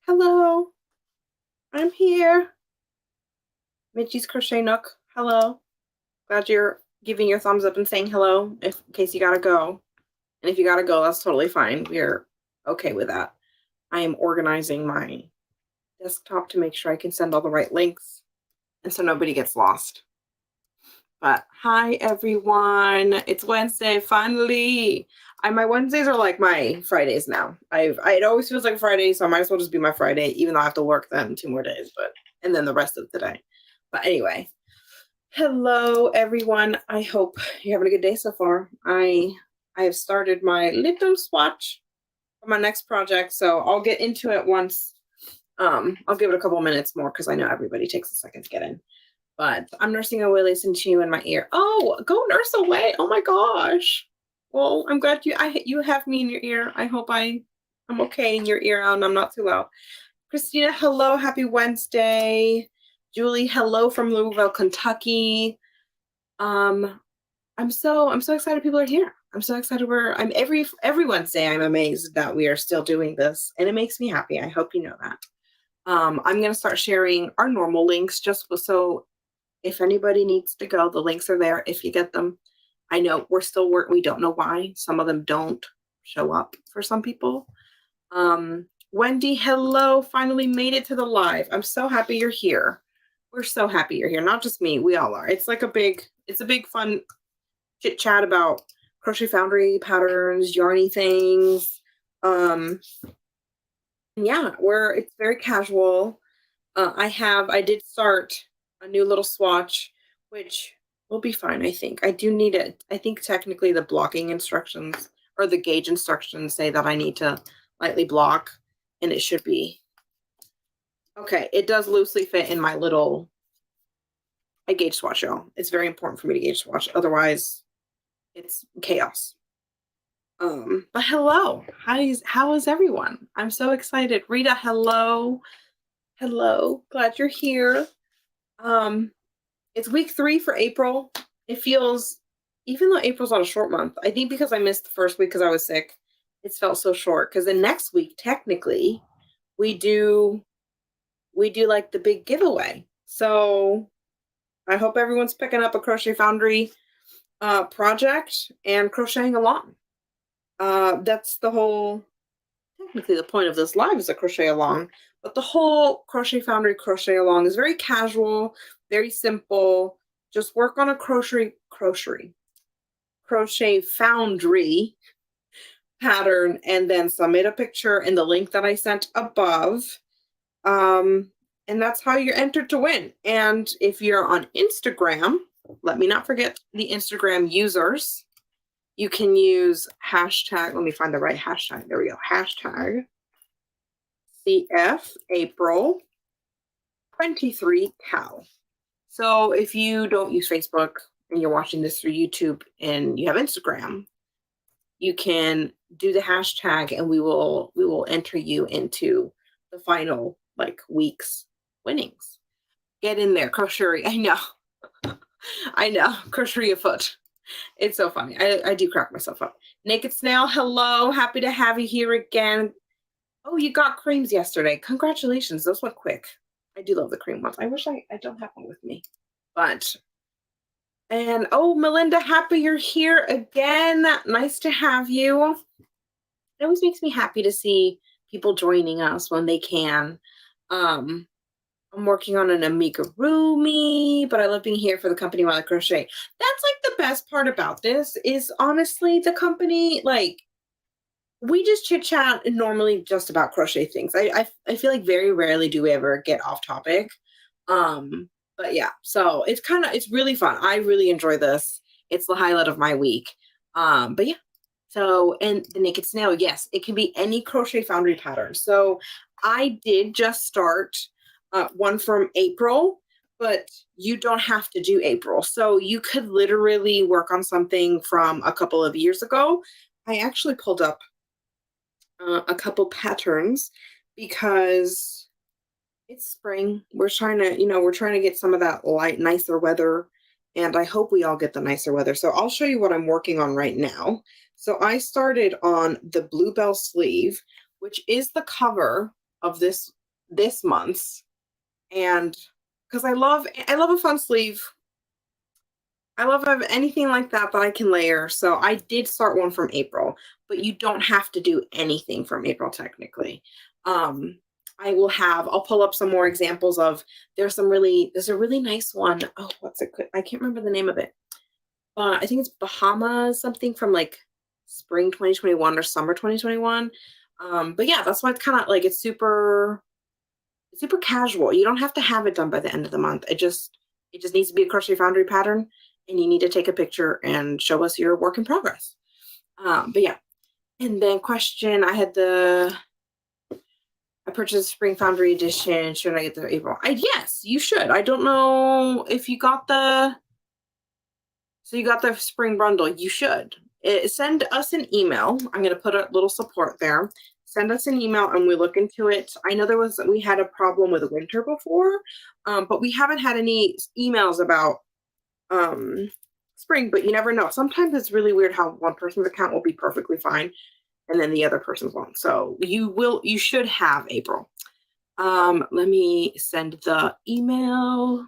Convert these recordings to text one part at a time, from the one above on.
Hello, I'm here. Mitchie's Crochet Nook. Hello. Glad you're giving your thumbs up and saying hello in case you gotta go. And if you gotta go, that's totally fine. We're okay with that. I am organizing my desktop to make sure I can send all the right links and so nobody gets lost. But hi everyone. It's Wednesday, finally. My Wednesdays are like my Fridays now. It always feels like Friday, so I might as well just be my Friday, even though I have to work then 2 more days, and then the rest of the day. But anyway, hello everyone. I hope you're having a good day so far. I have started my little swatch for my next project, so I'll get into it once. I'll give it a couple minutes more because I know everybody takes a second to get in. But I'm nursing away, listening to you in my ear. Oh, go nurse away. Oh my gosh. Well, I'm glad you have me in your ear. I hope I'm okay in your ear and I'm not too loud. Christina, hello, happy Wednesday. Julie, hello from Louisville, Kentucky. I'm so excited people are here. I'm so excited I'm every Wednesday I'm amazed that we are still doing this and it makes me happy. I hope you know that. I'm gonna start sharing our normal links just so if anybody needs to go, the links are there if you get them. I know we don't know why. Some of them don't show up for some people. Wendy, hello, finally made it to the live. I'm so happy you're here. We're so happy you're here. Not just me, we all are. It's like a big fun chit chat about Crochet Foundry patterns, yarny things. Yeah, it's very casual. I did start a new little swatch, which will be fine, I think. I do need it. I think technically the blocking instructions or the gauge instructions say that I need to lightly block, and it should be. Okay, it does loosely fit in my little, I gauge swatch, y'all. It's very important for me to gauge swatch. Otherwise, it's chaos. But hello. How is everyone? I'm so excited. Rita, hello. Hello. Glad you're here. It's week 3 for April. It feels, even though April's not a short month, I think because I missed the first week because I was sick, it's felt so short. Because the next week, technically, we do like the big giveaway. So I hope everyone's picking up a Crochet Foundry project and crocheting along. That's technically the point of this live is a crochet along. But the whole Crochet Foundry crochet along is very casual, very simple. Just work on a Crochet Foundry pattern and then submit a picture in the link that I sent above. And that's how you're entered to win. And if you're on Instagram, let me not forget the Instagram users. You can use hashtag, let me find the right hashtag. There we go. Hashtag CF April 23 Cal. So if you don't use Facebook and you're watching this through YouTube and you have Instagram, you can do the hashtag and we will enter you into the final week's winnings. Get in there, crochet. I know. I know. Crochet a foot. It's so funny. I do crack myself up. Naked Snail, hello. Happy to have you here again. Oh, you got creams yesterday. Congratulations. Those went quick. I do love the cream ones. I wish I don't have one with me. And oh, Melinda, happy you're here again. Nice to have you. It always makes me happy to see people joining us when they can. I'm working on an amigurumi, but I love being here for the company while I crochet. That's the best part about this is honestly the company, we just chit chat normally just about crochet things. I feel like very rarely do we ever get off topic. But yeah, so it's really fun. I really enjoy this. It's the highlight of my week. But yeah, so, and the Naked Snail, yes, it can be any Crochet Foundry pattern. So I did just start one from April, but you don't have to do April. So you could literally work on something from a couple of years ago. I actually pulled up a couple patterns because it's spring. We're trying to get some of that nicer weather, and I hope we all get the nicer weather. So I'll show you what I'm working on right now. So I started on the Bluebell sleeve, which is the cover of this month's, and because I love a fun sleeve. I love anything like that I can layer. So I did start one from April, but you don't have to do anything from April technically. I'll pull up some more examples of, there's a really nice one. Oh, what's it? I can't remember the name of it. I think it's Bahamas something from like spring 2021 or summer 2021. But yeah, that's why it's kind of like, it's super casual. You don't have to have it done by the end of the month. It just needs to be a Crochet Foundry pattern, and you need to take a picture and show us your work in progress. But yeah, and then question, I purchased Spring Foundry edition. Should I get the April? Yes, you should. I don't know if you got the spring bundle. You should. Send us an email. I'm going to put a little support there. Send us an email and we look into it. I know we had a problem with winter before, but we haven't had any emails about spring, but you never know. Sometimes it's really weird how one person's account will be perfectly fine and then the other person's won't. So you should have April. Let me send the email.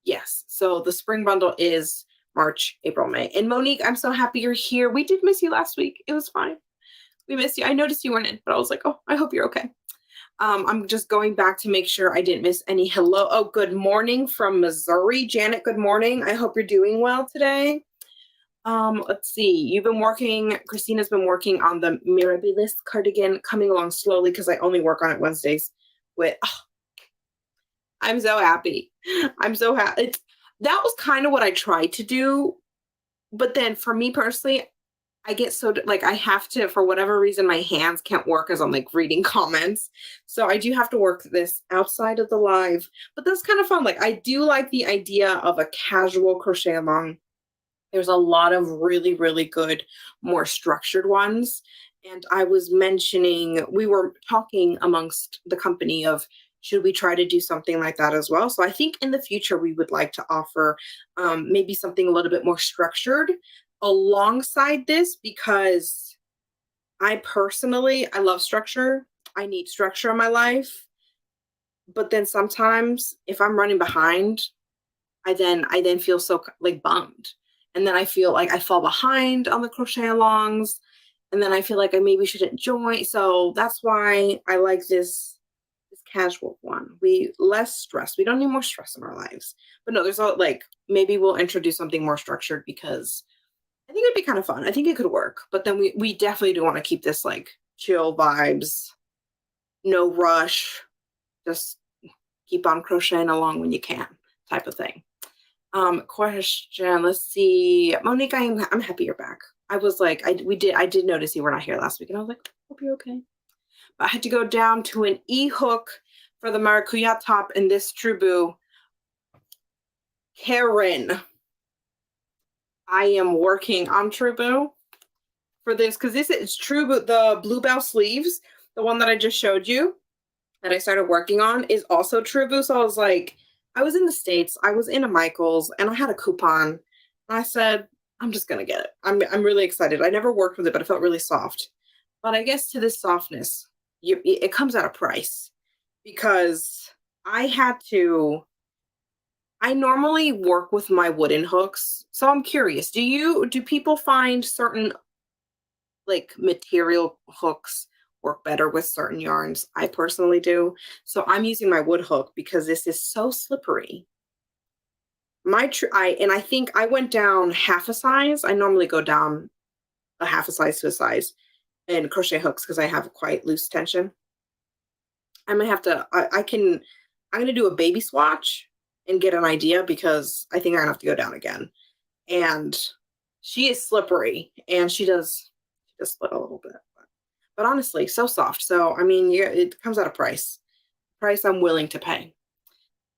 Yes, so the spring bundle is March, April, May. And Monique, I'm so happy you're here. We did miss you last week. It was fine. We missed you. I noticed you weren't in, but I was like, oh, I hope you're okay. I'm just going back to make sure I didn't miss any hello. Oh, good morning from Missouri. Janet, good morning. I hope you're doing well today. Let's see. Christina's been working on the Mirabilis cardigan, coming along slowly because I only work on it Wednesdays. I'm so happy. I'm so happy. That was kind of what I tried to do. But then for me personally, I get so like, I have to, for whatever reason, my hands can't work as I'm like reading comments. So I do have to work this outside of the live, but that's kind of fun. Like, I do like the idea of a casual crochet along. There's a lot of really, really good, more structured ones. And I was mentioning, we were talking amongst the company of, should we try to do something like that as well? So I think in the future, we would like to offer maybe something a little bit more structured alongside this, because I love structure. I need structure in my life. But then sometimes if I'm running behind, I then feel so like bummed. And then I feel like I fall behind on the crochet alongs. And then I feel like I maybe shouldn't join. So that's why I like this casual one. Less stress. We don't need more stress in our lives. But no, there's maybe we'll introduce something more structured, because I think it'd be kind of fun. I think it could work. But then we definitely do want to keep this like chill vibes, no rush, just keep on crocheting along when you can type of thing. Question, let's see. Monique, I'm happy you're back. I was like, I did notice you were not here last week, and I was like, hope you're okay. But I had to go down to an e-hook for the Maracuya top in this Trubu. Karen, I am working on Trubu for this, because this is Trubu, the Bluebell sleeves, the one that I just showed you that I started working on is also Trubu. So I was like, I was in the States, I was in a Michael's, and I had a coupon. And I said, I'm just going to get it. I'm really excited. I never worked with it, but it felt really soft. But I guess to this softness, it comes at a price, because I normally work with my wooden hooks. So I'm curious, do people find certain like material hooks work better with certain yarns? I personally do. So I'm using my wood hook because this is so slippery. I think I went down half a size. I normally go down a half a size to a size in crochet hooks because I have quite loose tension. I might have to, I'm going to do a baby swatch and get an idea, because I think I'm going to have to go down again. And she is slippery, and she does split a little bit. But honestly, so soft. So, I mean, it comes at a price I'm willing to pay.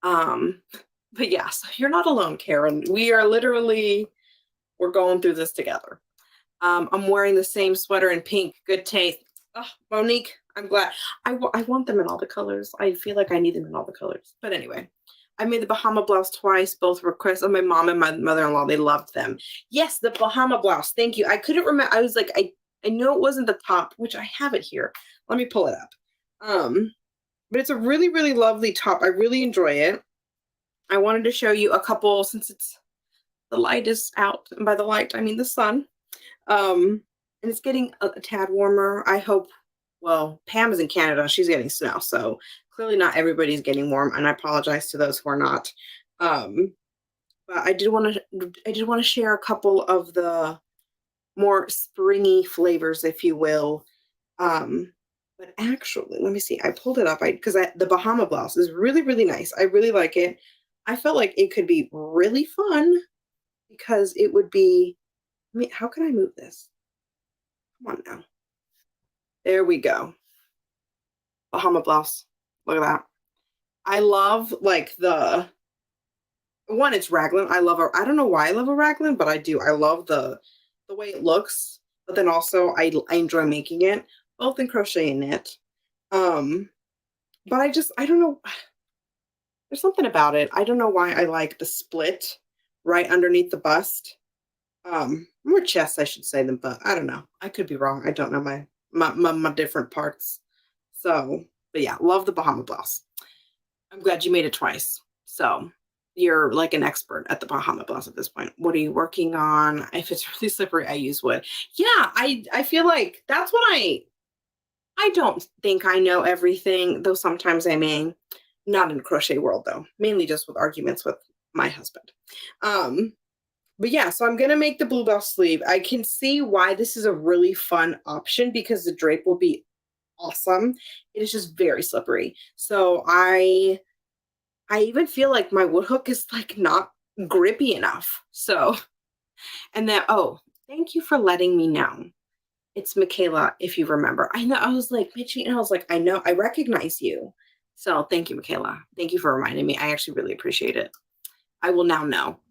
But yeah, so you're not alone, Karen. We are we're going through this together. I'm wearing the same sweater in pink. Good taste. Oh, Monique, I'm glad. I want them in all the colors. I feel like I need them in all the colors. But anyway, I made the Bahama blouse twice, both requests of my mom and my mother-in-law. They loved them. Yes, the Bahama blouse. Thank you. I couldn't remember. I was like, I know it wasn't the top, which I have it here. Let me pull it up. But it's a really, really lovely top. I really enjoy it. I wanted to show you a couple since the light is out. And by the light, I mean the sun. And it's getting a tad warmer. I hope, well, Pam is in Canada. She's getting snow. So clearly not everybody's getting warm. And I apologize to those who are not. But I did want to share a couple of the more springy flavors, if you will. But actually, let me see. I pulled it up because the Bahama blouse is really, really nice. I really like it. I felt like it could be really fun because it would be, I mean, how can I move this? Come on now. There we go. Bahama blouse. Look at that. I love like the one, it's raglan. I don't know why I love a raglan, but I do. I love the way it looks, but then also I enjoy making it, both in crochet and knit. But I don't know. There's something about it. I don't know why I like the split right underneath the bust. More chest, I should say, than butt. I don't know. I could be wrong. I don't know my different parts. So, but yeah, love the Bahama blouse. I'm glad you made it twice. So you're like an expert at the Bahama blouse at this point. What are you working on? If it's really slippery, I use wood. Yeah, I feel like that's what I don't think I know everything, though sometimes I may. Not in the crochet world though, mainly just with arguments with my husband. But yeah, so I'm going to make the bluebell sleeve. I can see why this is a really fun option because the drape will be awesome. It is just very slippery. So I even feel like my wood hook is like not grippy enough. So, and then, oh, thank you for letting me know. It's Michaela, if you remember. I know, I was like, Mitchie, and I was like, I know, I recognize you. So thank you, Michaela. Thank you for reminding me. I actually really appreciate it. I will now know.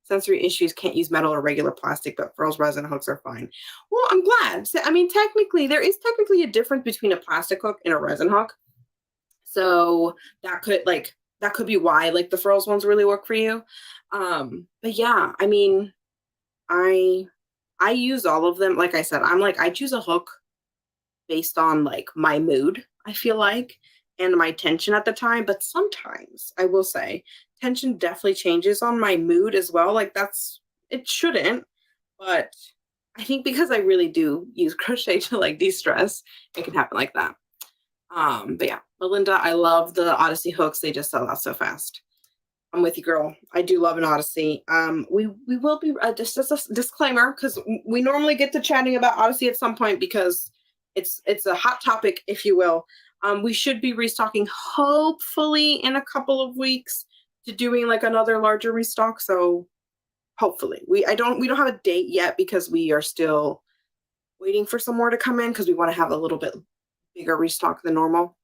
Sensory issues, can't use metal or regular plastic, but furls, resin hooks are fine. Well, I'm glad. So, I mean, technically, there is technically a difference between a plastic hook and a resin hook. So that could be why like the furls ones really work for you. But yeah, I mean, I use all of them. Like I said, I choose a hook based on like my mood, I feel like, and my tension at the time. But sometimes I will say tension definitely changes on my mood as well. Like it shouldn't, but I think because I really do use crochet to like de-stress, it can happen like that. But yeah, Melinda, I love the Odyssey hooks. They just sell out so fast. I'm with you, girl. I do love an Odyssey. We will be just as a disclaimer because we normally get to chatting about Odyssey at some point because it's a hot topic, if you will. We should be restocking hopefully in a couple of weeks to doing like another larger restock. So hopefully we don't have a date yet because we are still waiting for some more to come in because we want to have a little bit bigger restock than normal,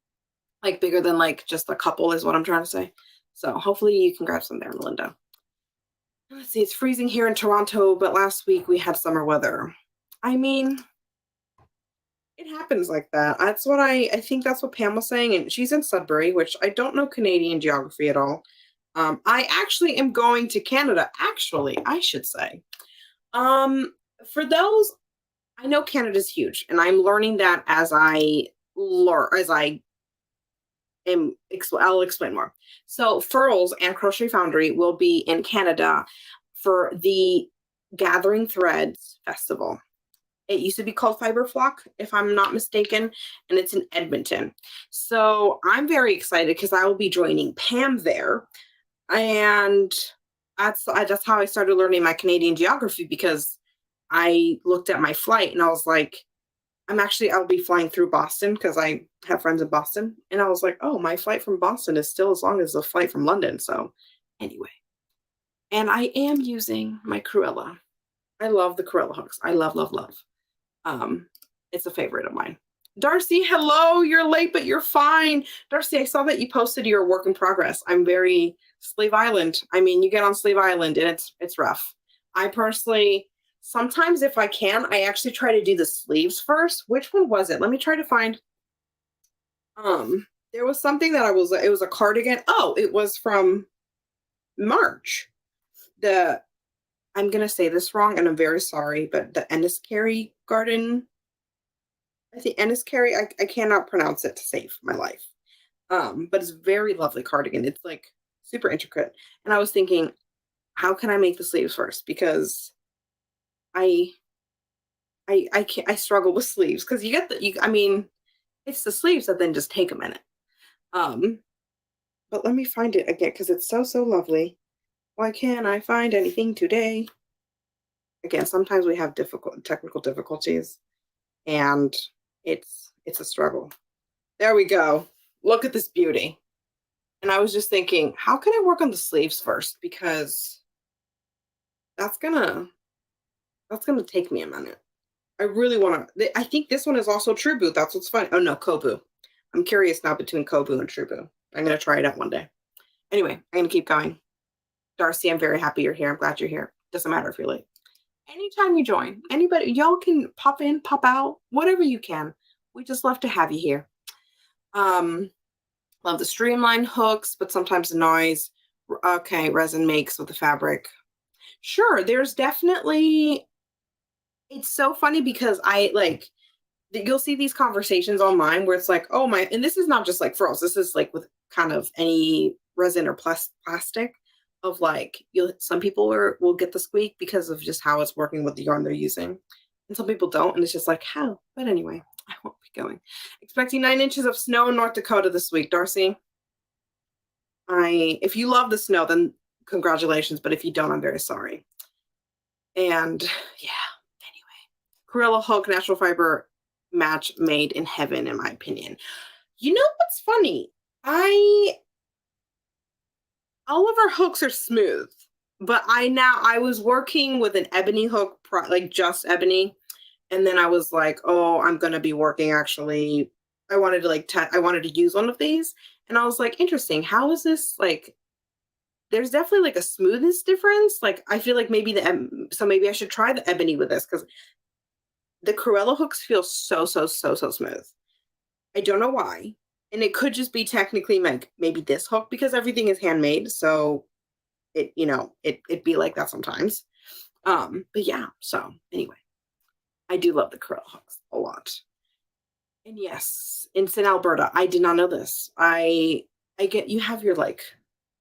like bigger than like just a couple is what I'm trying to say. So hopefully you can grab some there, Melinda. Let's see, it's freezing here in Toronto, but last week we had summer weather. I mean, it happens like that. That's what I think that's what Pam was saying. And she's in Sudbury, which I don't know Canadian geography at all. I actually am going to Canada, actually, I should say. For those, I know Canada's huge, and I'm learning that as I I'll explain more. So Furls and Crochet Foundry will be in Canada for the Gathering Threads Festival. It used to be called Fiber Flock, if I'm not mistaken, and it's in Edmonton. So I'm very excited because I will be joining Pam there. And that's how I started learning my Canadian geography because I looked at my flight and I was like, I'll be flying through Boston because I have friends in Boston. And I was like, oh, my flight from Boston is still as long as the flight from London. So anyway, and I am using my Cruella. I love the Cruella hooks. I love, love, love. It's a favorite of mine. Darcy, hello, you're late, but you're fine. Darcy, I saw that you posted your work in progress. I'm very Slave Island. I mean, you get on Slave Island and it's rough. I personally, sometimes if I can, I actually try to do the sleeves first. Which one was it? Let me try to find. There was something that it was a cardigan. Oh, it was from March. I'm going to say this wrong and I'm very sorry, but the Enniskerry Garden I think Ennis Carey, I cannot pronounce it to save my life. But it's a very lovely cardigan. It's like super intricate. And I was thinking, how can I make the sleeves first? Because I I can't, I struggle with sleeves because I mean, it's the sleeves that then just take a minute. Um, but let me find it again because it's so lovely. Why can't I find anything today? Again, sometimes we have difficult technical difficulties and it's a struggle. There we go. Look at this beauty. And I was just thinking, how can I work on the sleeves first? Because that's gonna that's gonna take me a minute. I really want to. I think this one is also True Boot. That's what's funny. Oh no, Kobu. I'm curious now between Kobu and True Boot. I'm gonna try it out one day. Anyway, I'm gonna keep going. Darcy, I'm very happy you're here. I'm glad you're here. Doesn't matter if you're late. Anytime you join, anybody, y'all can pop in, pop out, whatever you can. We just love to have you here. Love the streamline hooks, but sometimes the noise. Okay, resin makes with the fabric. Sure, there's definitely. It's so funny because I like you'll see these conversations online where it's like, oh my, and this is not just like frills. This is like with kind of any resin or plastic of like some people will get the squeak because of just how it's working with the yarn they're using, and some people don't, and it's just like how. But anyway, I won't be going. Expecting 9 inches of snow in North Dakota this week, Darcy. If you love the snow, then congratulations. But if you don't, I'm very sorry. And yeah, anyway, Gorilla Hulk natural fiber match made in heaven, in my opinion. You know what's funny? All of our hooks are smooth, but I was working with an ebony hook, like just ebony, and then I was like, oh, I'm gonna be working actually. I wanted to I wanted to use one of these, and I was like, interesting. How is this like? There's definitely like a smoothness difference. Like I feel like maybe so maybe I should try the ebony with this because the Cruella hooks feel so smooth. I don't know why. And it could just be technically like maybe this hook because everything is handmade. So it'd be like that sometimes. But yeah, so anyway, I do love the Cruella hooks a lot. And yes, in Alberta, I did not know this. I get you have your like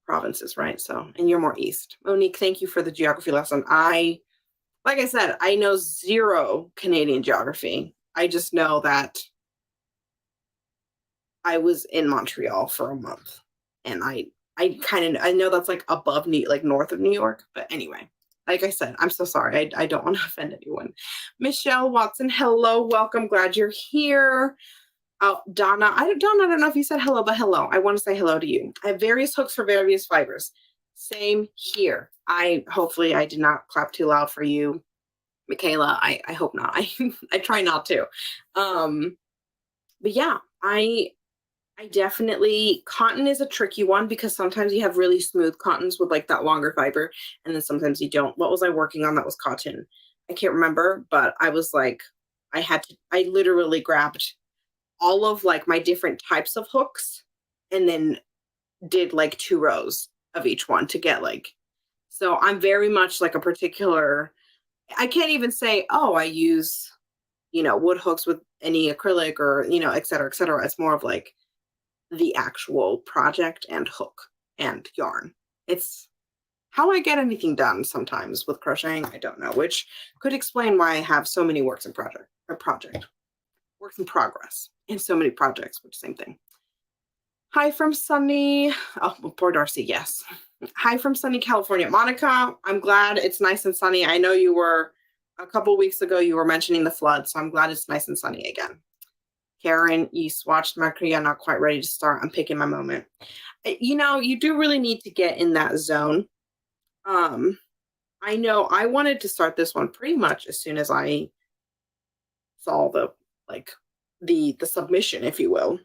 provinces, right? So and you're more east. Monique, thank you for the geography lesson. Like I said, I know zero Canadian geography. I just know that I was in Montreal for a month, and I know that's like above like north of New York, but anyway, like I said, I'm so sorry. I don't want to offend anyone. Michelle Watson, hello, welcome, glad you're here. Donna, I don't know if you said hello, but hello. I want to say hello to you. I have various hooks for various fibers. Same here. Hopefully I did not clap too loud for you, Michaela. I hope not. I try not to. But yeah, I definitely, cotton is a tricky one because sometimes you have really smooth cottons with like that longer fiber, and then sometimes you don't. What was I working on that was cotton? I can't remember, but I was like, I literally grabbed all of like my different types of hooks and then did like 2 rows of each one to get like, so I'm very much like a particular, I can't even say, oh, I use, wood hooks with any acrylic or, et cetera, et cetera. It's more of like the actual project and hook and yarn. It's how I get anything done sometimes with crocheting. I don't know, which could explain why I have so many works in progress and so many projects, which same thing. Hi from sunny, oh, poor Darcy, yes. Hi from sunny California. Monica, I'm glad it's nice and sunny. I know you were, a couple weeks ago, you were mentioning the flood, so I'm glad it's nice and sunny again. Karen, you swatched Mercury. I'm not quite ready to start. I'm picking my moment. You do really need to get in that zone. I know I wanted to start this one pretty much as soon as I saw the submission, if you will.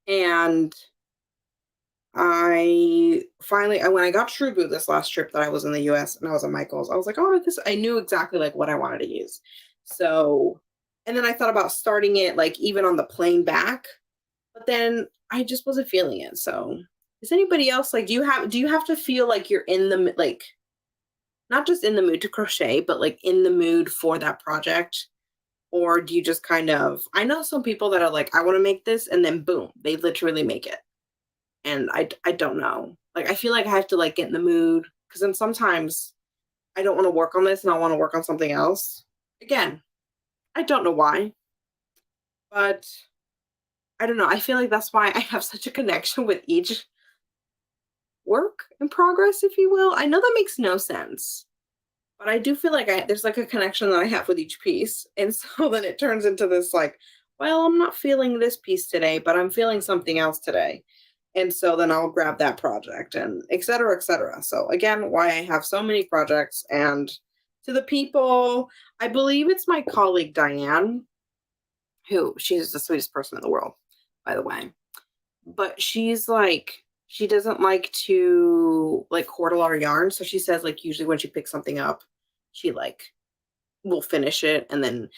And when I got True Boot this last trip that I was in the US and I was at Michael's, I was like, oh, I knew exactly like what I wanted to use. So, and then I thought about starting it like even on the plain back, but then I just wasn't feeling it. So is anybody else like, do you have to feel like you're in the, not just in the mood to crochet, but like in the mood for that project? Or do you just kind of, I know some people that are like, I want to make this, and then boom, they literally make it. And I don't know. Like, I feel like I have to like get in the mood, because then sometimes I don't want to work on this and I want to work on something else. Again, I don't know why, but I don't know. I feel like that's why I have such a connection with each work in progress, if you will. I know that makes no sense, but I do feel like there's like a connection that I have with each piece. And so then it turns into this like, well, I'm not feeling this piece today, but I'm feeling something else today. And so then I'll grab that project, and et cetera, et cetera. So again, why I have so many projects. And to the people, I believe it's my colleague Diane, who, she's the sweetest person in the world, by the way. But she's like, she doesn't like to like hoard a lot of yarn. So she says like usually when she picks something up, she like will finish it and then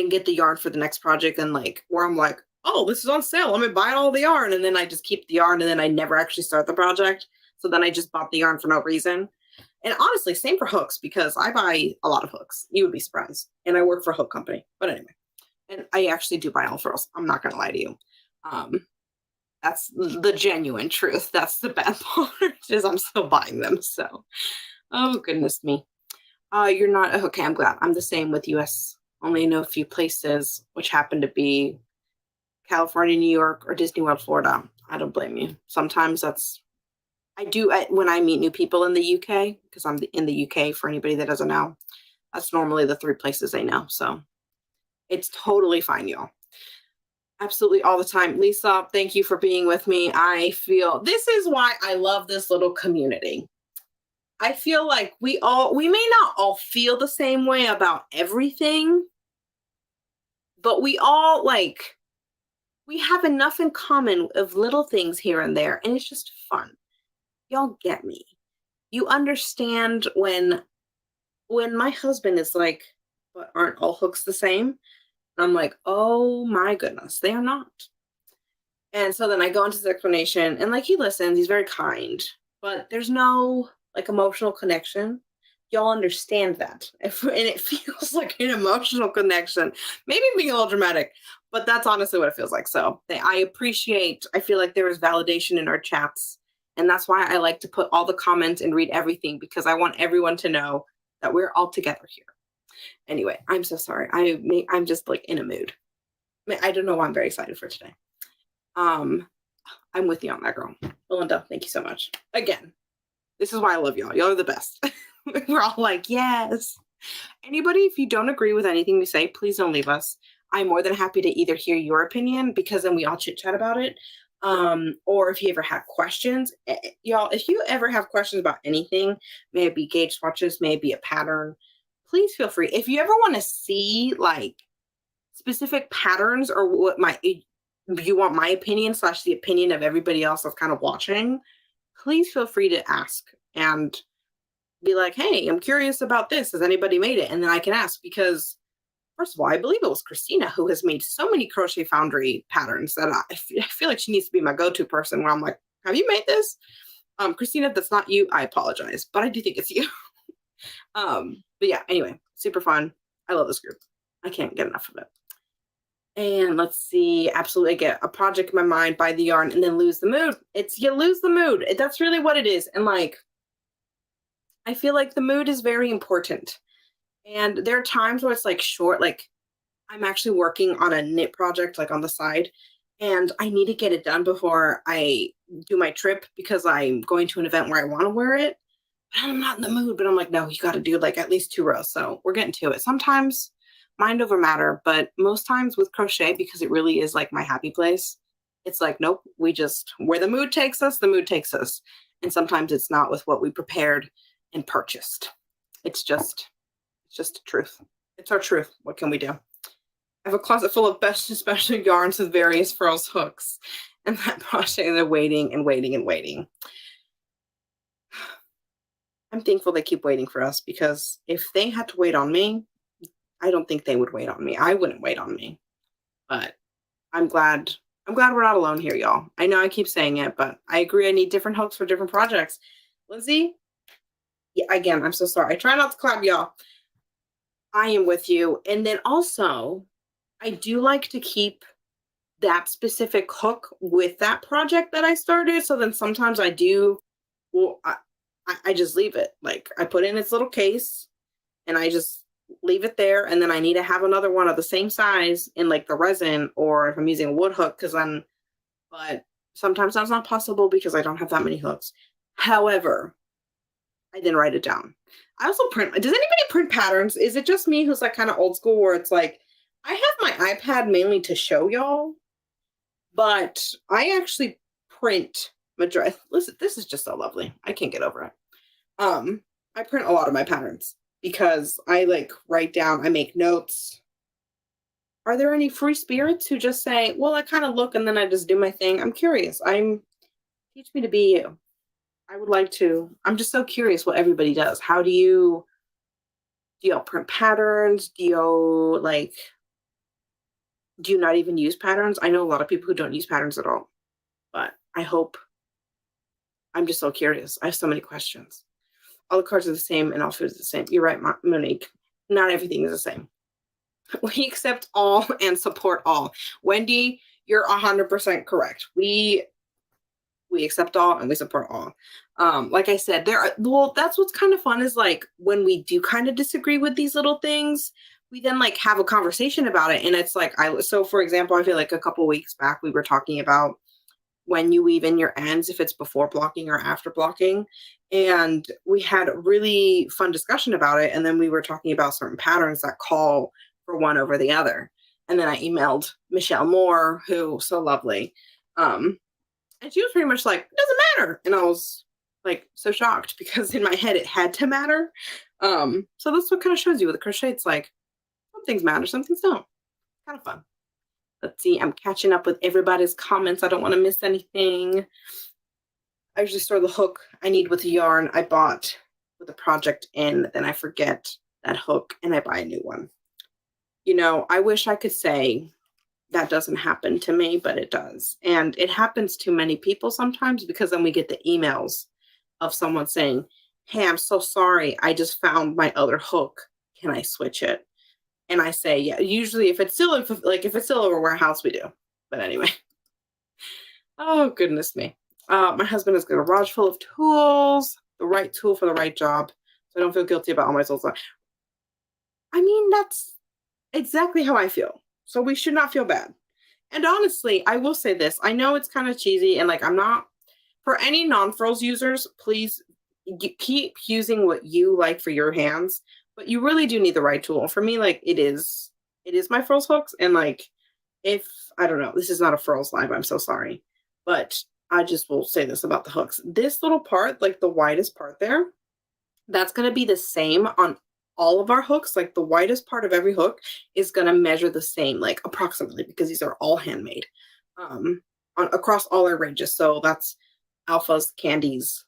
get the yarn for the next project. And like, where I'm like, oh, this is on sale, let me buy all the yarn. And then I just keep the yarn, and then I never actually start the project. So then I just bought the yarn for no reason. And honestly, same for hooks, because I buy a lot of hooks. You would be surprised. And I work for a hook company. But anyway, and I actually do buy all frills. I'm not going to lie to you. That's the genuine truth. That's the bad part, is I'm still buying them. So, oh, goodness me. You're not, okay, I'm glad. I'm the same with US. Only know a few places, which happen to be California, New York, or Disney World, Florida. I don't blame you. Sometimes when I meet new people in the UK, because I'm in the UK for anybody that doesn't know, that's normally the 3 places they know. So it's totally fine, y'all. Absolutely all the time. Lisa, thank you for being with me. I feel this is why I love this little community. I feel like we may not all feel the same way about everything, but we all we have enough in common of little things here and there, and it's just fun. Y'all get me. You understand when my husband is like, but aren't all hooks the same? I'm like, oh my goodness, they are not. And so then I go into this explanation, and like, he listens, he's very kind, but there's no like emotional connection. Y'all understand that. And it feels like an emotional connection. Maybe I'm being a little dramatic, but that's honestly what it feels like. So I feel like there is validation in our chats. And that's why I like to put all the comments and read everything, because I want everyone to know that we're all together here. Anyway, I'm so sorry. I'm just like in a mood. I don't know why I'm very excited for today. I'm with you on that, girl. Belinda, thank you so much. Again, this is why I love y'all. Y'all are the best. We're all like, yes. Anybody, if you don't agree with anything we say, please don't leave us. I'm more than happy to either hear your opinion, because then we all chit chat about it. Or if you ever have questions, y'all, if you ever have questions about anything, may it be gauge swatches, may it be a pattern, please feel free. If you ever want to see like specific patterns, or what you want my opinion / the opinion of everybody else that's kind of watching, please feel free to ask and be like, hey, I'm curious about this. Has anybody made it? And then I can ask, because first of all, I believe it was Christina who has made so many Crochet Foundry patterns that I feel like she needs to be my go-to person, where I'm like, have you made this? Christina, that's not you. I apologize, but I do think it's you. But yeah, anyway, super fun. I love this group. I can't get enough of it. And let's see, absolutely get a project in my mind, buy the yarn, and then lose the mood. You lose the mood. That's really what it is. And like, I feel like the mood is very important. And there are times where it's like short, like I'm actually working on a knit project, like on the side, and I need to get it done before I do my trip, because I'm going to an event where I want to wear it. But I'm not in the mood, but I'm like, no, you got to do like at least 2 rows. So we're getting to it. Sometimes mind over matter, but most times with crochet, because it really is like my happy place, it's like, nope, we just, where the mood takes us, the mood takes us. And sometimes it's not with what we prepared and purchased. It's just the truth. It's our truth. What can we do? I have a closet full of best special yarns with various frills, hooks, and that project, and they're waiting and waiting and waiting. I'm thankful they keep waiting for us, because if they had to wait on me, I don't think they would wait on me. I wouldn't wait on me. But I'm glad we're not alone here, y'all. I know I keep saying it, but I agree. I need different hooks for different projects. Lindsay, yeah, again, I'm so sorry. I try not to clap, y'all. I am with you. And then also, I do like to keep that specific hook with that project that I started. So then sometimes I do, well, I just leave it. Like I put in its little case and I just leave it there. And then I need to have another one of the same size in like the resin, or if I'm using a wood hook, because then, but sometimes that's not possible because I don't have that many hooks. However, I didn't write it down. I also print. Does anybody print patterns? Is it just me who's like kind of old school where it's like, I have my iPad mainly to show y'all, but I actually print my dress. Listen, this is just so lovely. I can't get over it. I print a lot of my patterns because I like write down, I make notes. Are there any free spirits who just say, well, I kind of look and then I just do my thing? I'm curious. Teach me to be you. I would like to. I'm just so curious what everybody does. How do you all print patterns? Do you not even use patterns? I know a lot of people who don't use patterns at all, but I'm just so curious. I have so many questions. All the cards are the same and all food is the same. You're right, Monique. Not everything is the same. We accept all and support all. Wendy, you're 100% correct. We accept all and we support all. Like I said, that's what's kind of fun is like when we do kind of disagree with these little things, we then like have a conversation about it. And it's like, so for example, I feel like a couple weeks back, we were talking about when you weave in your ends, if it's before blocking or after blocking. And we had a really fun discussion about it. And then we were talking about certain patterns that call for one over the other. And then I emailed Michelle Moore, who so lovely. And she was pretty much like, it doesn't matter. And I was like so shocked because in my head it had to matter. So that's what kind of shows you with the crochet. It's like some things matter, some things don't. Kind of fun. Let's see, I'm catching up with everybody's comments. I don't want to miss anything. I usually store the hook I need with the yarn I bought with the project in, then I forget that hook and I buy a new one. You know, I wish I could say that doesn't happen to me, but it does. And it happens to many people sometimes because then we get the emails of someone saying, hey, I'm so sorry. I just found my other hook. Can I switch it? And I say, yeah, usually if it's still over warehouse, we do. But anyway. Oh, goodness me. My husband has got a garage full of tools, the right tool for the right job. So I don't feel guilty about all my tools. I mean, that's exactly how I feel. So we should not feel bad. And honestly, I will say this. I know it's kind of cheesy and like I'm not, for any non-frills users, please keep using what you like for your hands, but you really do need the right tool. For me, like it is my frills hooks. And like, if, I don't know, this is not a frills live, I'm so sorry, but I just will say this about the hooks. This little part, like the widest part there, that's going to be the same on all of our hooks. Like the widest part of every hook is going to measure the same, like approximately, because these are all handmade across all our ranges. So that's alphas, candies,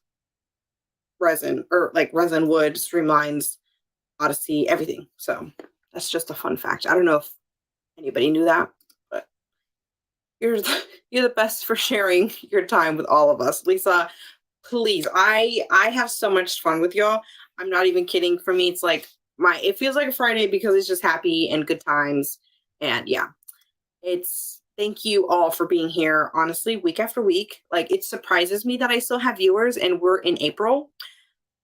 resin, or like resin wood, streamlines, Odyssey, everything. So that's just a fun fact. I don't know if anybody knew that, but you're the best for sharing your time with all of us. Lisa, please, I have so much fun with y'all. I'm not even kidding. For me, it's like it feels like a Friday because it's just happy and good times. And yeah, thank you all for being here. Honestly, week after week, like it surprises me that I still have viewers and we're in April.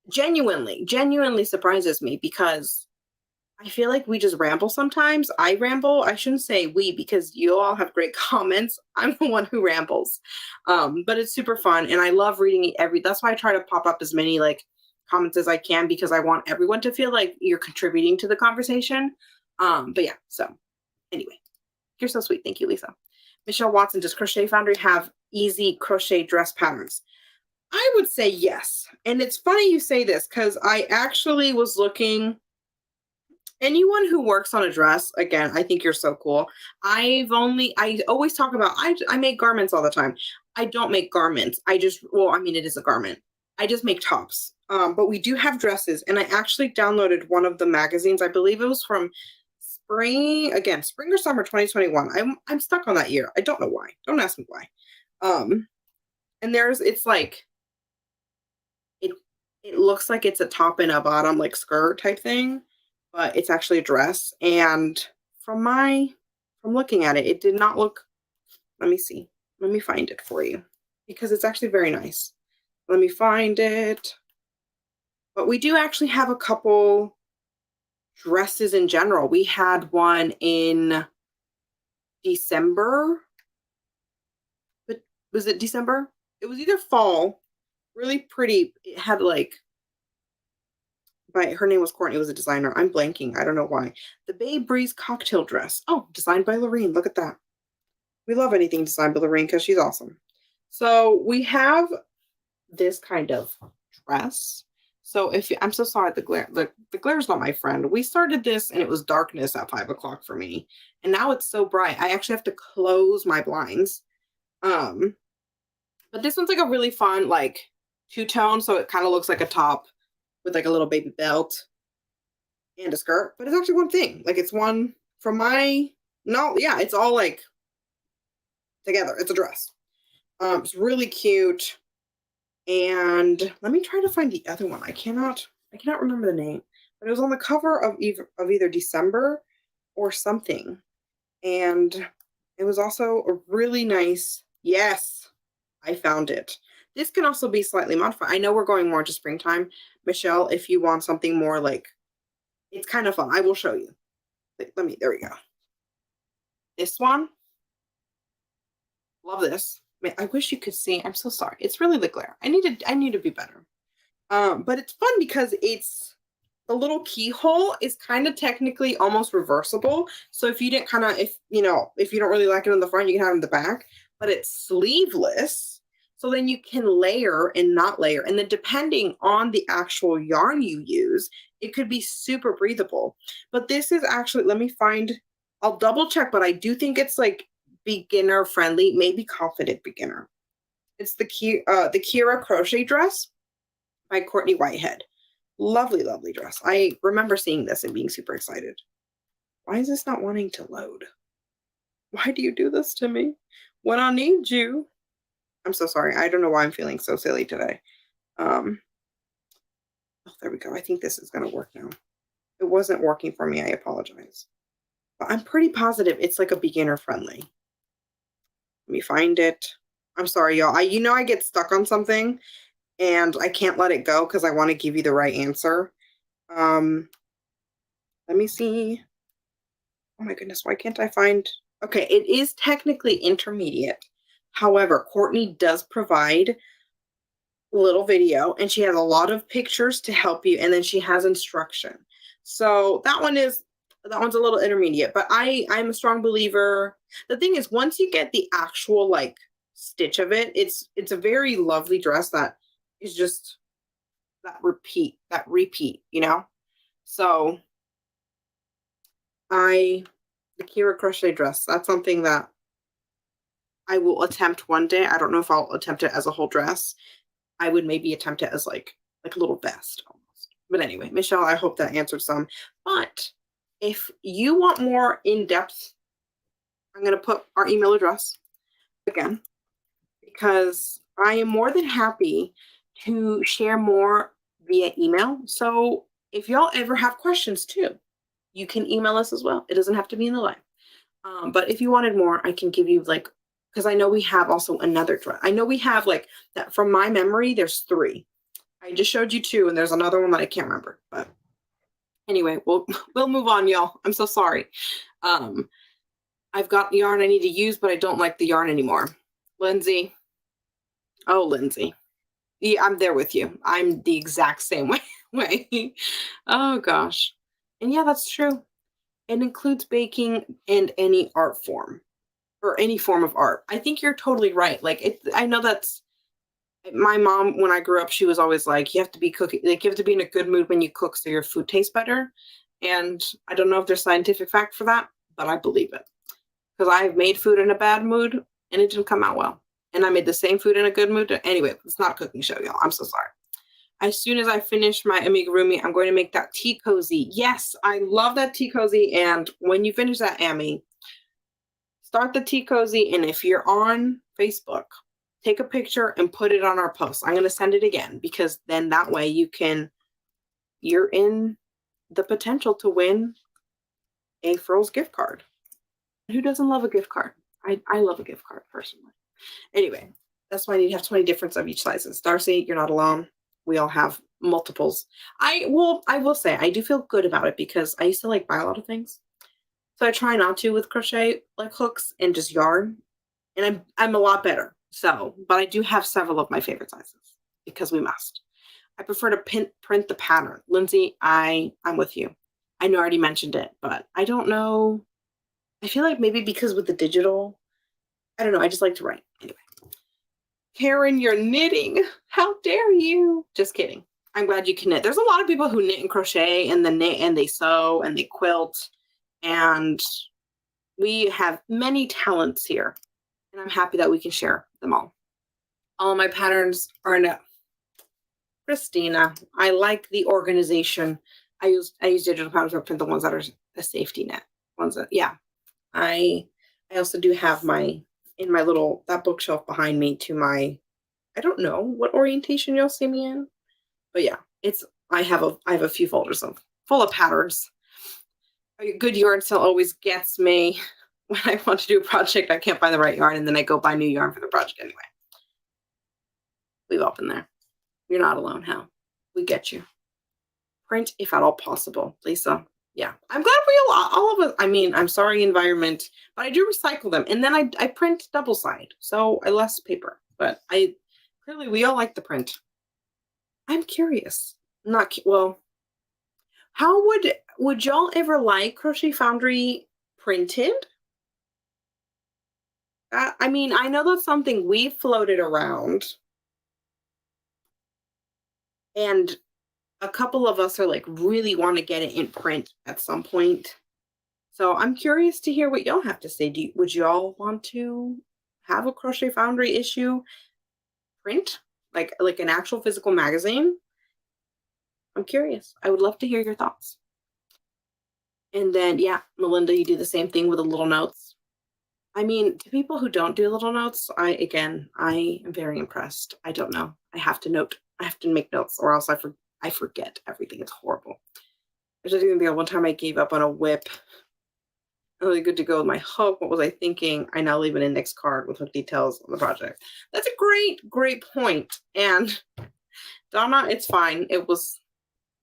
Genuinely surprises me because I feel like we just ramble sometimes. I ramble. I shouldn't say we because you all have great comments. I'm the one who rambles. But it's super fun and I love reading that's why I try to pop up as many like comments as I can because I want everyone to feel like you're contributing to the conversation. But yeah, so anyway, you're so sweet. Thank you, Lisa. Michelle Watson, does Crochet Foundry have easy crochet dress patterns? I would say yes. And it's funny you say this because I actually was looking. Anyone who works on a dress, again, I think you're so cool. I always talk about, I make garments all the time. I don't make garments. It is a garment. I just make tops. But we do have dresses. And I actually downloaded one of the magazines. I believe it was from spring or summer 2021. I'm stuck on that year. I don't know why. Don't ask me why. And it's like, it looks like it's a top and a bottom, like skirt type thing. But it's actually a dress. And from my from looking at it, it did not look, let me see. Let me find it for you because it's actually very nice. Let me find it. But we do actually have a couple dresses in general. We had one in December. But was it December? It was either fall. Really pretty. It had like, her name was Courtney, was a designer. I'm blanking. I don't know why. The Babe Breeze cocktail dress. Oh, designed by Lorraine. Look at that. We love anything designed by Lorraine because she's awesome. So we have this kind of dress. So if you, I'm so sorry, the glare is not my friend. We started this and it was darkness at 5 o'clock for me. And now it's so bright. I actually have to close my blinds. But this one's like a really fun, like two-tone. So it kind of looks like a top with like a little baby belt and a skirt, but it's actually one thing. Like it's one from it's all like together. It's a dress. It's really cute. And let me try to find the other one. I cannot remember the name, but it was on the cover of either December or something. And it was also a really nice, yes, I found it. This can also be slightly modified. I know we're going more to springtime. Michelle, if you want something more like, it's kind of fun. I will show you. There we go. This one. Love this. I wish you could see. I'm so sorry. It's really the glare. I need to be better. But it's fun because it's the little keyhole is kind of technically almost reversible. So if you didn't if you don't really like it on the front, you can have it in the back, but it's sleeveless. So then you can layer and not layer. And then depending on the actual yarn you use, it could be super breathable. But this is actually, let me find, I'll double check, but I do think it's like beginner friendly, maybe confident beginner. It's the Kira crochet dress by Courtney Whitehead. Lovely, lovely dress. I remember seeing this and being super excited. Why is this not wanting to load? Why do you do this to me when I need you? I'm so sorry. I don't know why I'm feeling so silly today. Oh, there we go. I think this is going to work now. It wasn't working for me. I apologize. But I'm pretty positive it's like a beginner friendly. Let me find it. I'm sorry, y'all. I get stuck on something and I can't let it go because I want to give you the right answer. Let me see. Oh my goodness, why can't I find? Okay, it is technically intermediate. However, Courtney does provide a little video and she has a lot of pictures to help you, and then she has instruction. So that one's a little intermediate, but I'm a strong believer. The thing is, once you get the actual like stitch of it, it's a very lovely dress that is just that repeat, So the Kira crochet dress, that's something that I will attempt one day. I don't know if I'll attempt it as a whole dress. I would maybe attempt it as like a little vest almost. But anyway, Michelle, I hope that answered some. But if you want more in-depth, I'm going to put our email address again, because I am more than happy to share more via email. So if y'all ever have questions too, you can email us as well. It doesn't have to be in the live. But if you wanted more, I can give you because I know we have also another dress. I know we have that from my memory, there's 3. I just showed you 2 and there's another one that I can't remember. But anyway, we'll move on, y'all. I'm so sorry. I've got the yarn I need to use, but I don't like the yarn anymore. Lindsay. Oh, Lindsay. Yeah, I'm there with you. I'm the exact same way. Oh, gosh. And yeah, that's true. It includes baking and any art form or any form of art. I think you're totally right. I know that's my mom, when I grew up, she was always like, you have to be cooking, you have to be in a good mood when you cook so your food tastes better. And I don't know if there's scientific fact for that, but I believe it. Because I've made food in a bad mood and it didn't come out well. And I made the same food in a good mood. Anyway, it's not a cooking show, y'all. I'm so sorry. As soon as I finish my amigurumi, I'm going to make that tea cozy. Yes, I love that tea cozy. And when you finish that, Amy, start the tea cozy. And if you're on Facebook, take a picture and put it on our post. I'm going to send it again, because then that way you're in the potential to win a Furls gift card. Who doesn't love a gift card? I love a gift card personally. Anyway, that's why I need to have 20 different of each sizes. Darcy, you're not alone. We all have multiples. I will say I do feel good about it because I used to like buy a lot of things. So I try not to with crochet like hooks and just yarn. And I'm a lot better. So, but I do have several of my favorite sizes because we must. I prefer to print the pattern. Lindsay, I'm with you. I know I already mentioned it, but I don't know. I feel like maybe because with the digital, I don't know. I just like to write. Anyway. Karen, you're knitting. How dare you? Just kidding. I'm glad you can knit. There's a lot of people who knit and crochet and then knit and they sew and they quilt. And we have many talents here. And I'm happy that we can share them all. All of my patterns are in Christina. I like the organization. I use digital patterns to print the ones that are a safety net. Ones that, yeah. I also do have in my little, that bookshelf behind me to my, I don't know what orientation you'll see me in, but yeah, I have a few folders full of patterns. A good yarn sale always gets me when I want to do a project. I can't find the right yarn and then I go buy new yarn for the project anyway. We've all been there. You're not alone, Hal. We get you. Print if at all possible, Lisa. Yeah, I'm glad all of us. I mean, I'm sorry, environment, but I do recycle them, and then I print double side, so I less paper. But clearly we all like the print. I'm curious. Not well. How would y'all ever like Crochet Foundry printed? I mean, I know that's something we've floated around, and a couple of us are like really want to get it in print at some point. So I'm curious to hear what y'all have to say. Would y'all want to have a Crochet Foundry issue print, like an actual physical magazine? I'm curious. I would love to hear your thoughts. And then, yeah, Melinda, you do the same thing with the little notes. I mean, to people who don't do little notes, I am very impressed. I don't know. I have to make notes or else I forget everything. It's horrible. There's even the one time I gave up on a whip. Really good to go with my hook. What was I thinking? I now leave an index card with hook details on the project. That's a great point. And Donna, it's fine.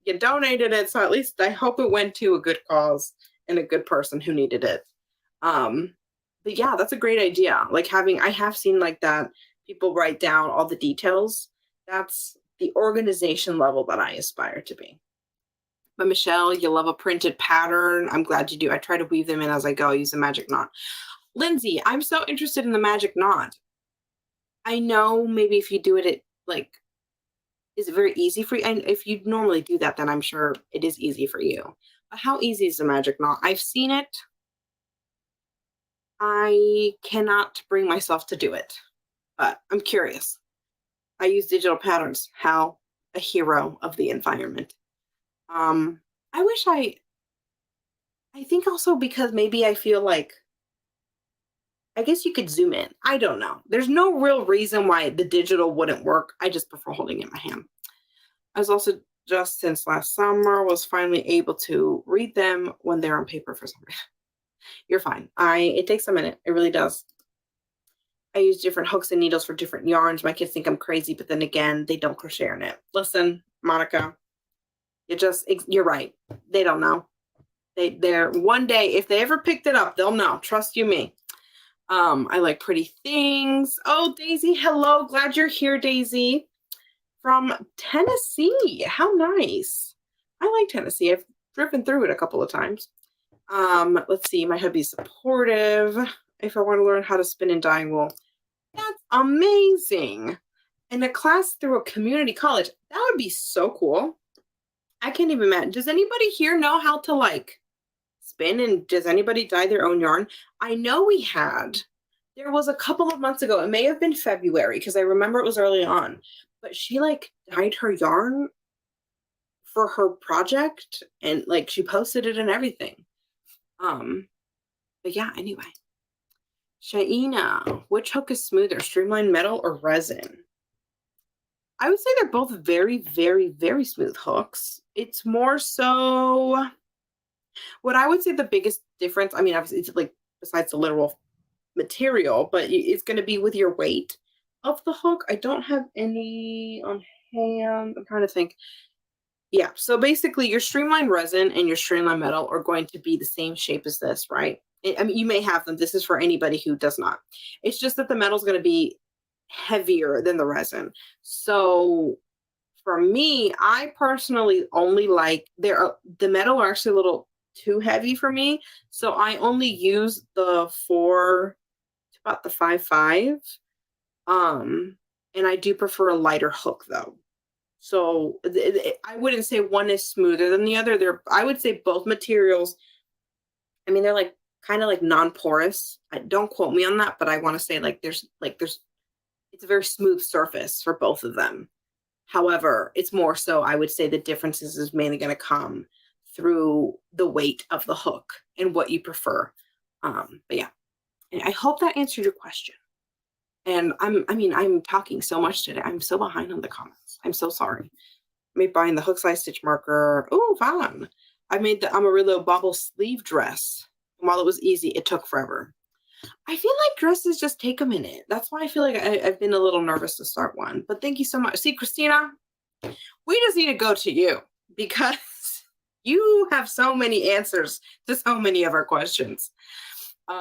You donated it, so at least I hope it went to a good cause and a good person who needed it. But yeah, that's a great idea. Like I have seen like that. People write down all the details. That's the organization level that I aspire to be. But Michelle, you love a printed pattern. I'm glad you do. I try to weave them in as I go. I use a magic knot. Lindsay, I'm so interested in the magic knot. I know maybe if you do it is it very easy for you? And if you normally do that, then I'm sure it is easy for you. But how easy is the magic knot? I've seen it. I cannot bring myself to do it, but I'm curious. I use digital patterns. How a hero of the environment. I think also because maybe I feel like, I guess you could zoom in. I don't know. There's no real reason why the digital wouldn't work. I just prefer holding it in my hand. I was also just since last summer was finally able to read them when they're on paper for some reason. You're fine. It takes a minute. It really does. I use different hooks and needles for different yarns. My kids think I'm crazy, but then again, they don't crochet or knit. Listen, Monica, you're right. They don't know. They're one day, if they ever picked it up, they'll know. Trust you me. I like pretty things. Oh, Daisy, hello. Glad you're here, Daisy. From Tennessee. How nice. I like Tennessee. I've driven through it a couple of times. Let's see. My hubby's supportive. If I want to learn how to spin and dye wool. That's amazing. And a class through a community college. That would be so cool. I can't even imagine. Does anybody here know how to spin, and does anybody dye their own yarn? I know there was a couple of months ago. It may have been February because I remember it was early on, but she dyed her yarn for her project and she posted it and everything. But yeah, anyway. Shaina, which hook is smoother, streamlined metal or resin? I would say they're both very, very, very smooth hooks. It's more so what I would say the biggest difference. I mean, obviously, it's besides the literal material, but it's going to be with your weight of the hook. I don't have any on hand. I'm trying to think. Yeah, so basically your streamlined resin and your streamlined metal are going to be the same shape as this, right? I mean, you may have them. This is for anybody who does not. It's just that the metal is going to be heavier than the resin. So for me, I personally only like the metal are actually a little too heavy for me. So I only use the 4 to about the 5.5. And I do prefer a lighter hook though. So I wouldn't say one is smoother than the other. I would say both materials, I mean, they're like kind of like non-porous. Don't quote me on that, but I want to say there's it's a very smooth surface for both of them. However, it's more so I would say the differences is mainly going to come through the weight of the hook and what you prefer. But yeah, and I hope that answered your question. And I'm talking so much today. I'm so behind on the comments. I'm so sorry. I made buying the hook size stitch marker. Oh, fun. I made the Amarillo bobble sleeve dress. And while it was easy, it took forever. I feel like dresses just take a minute. That's why I feel like I've been a little nervous to start one. But thank you so much. See, Christina, we just need to go to you because you have so many answers to so many of our questions.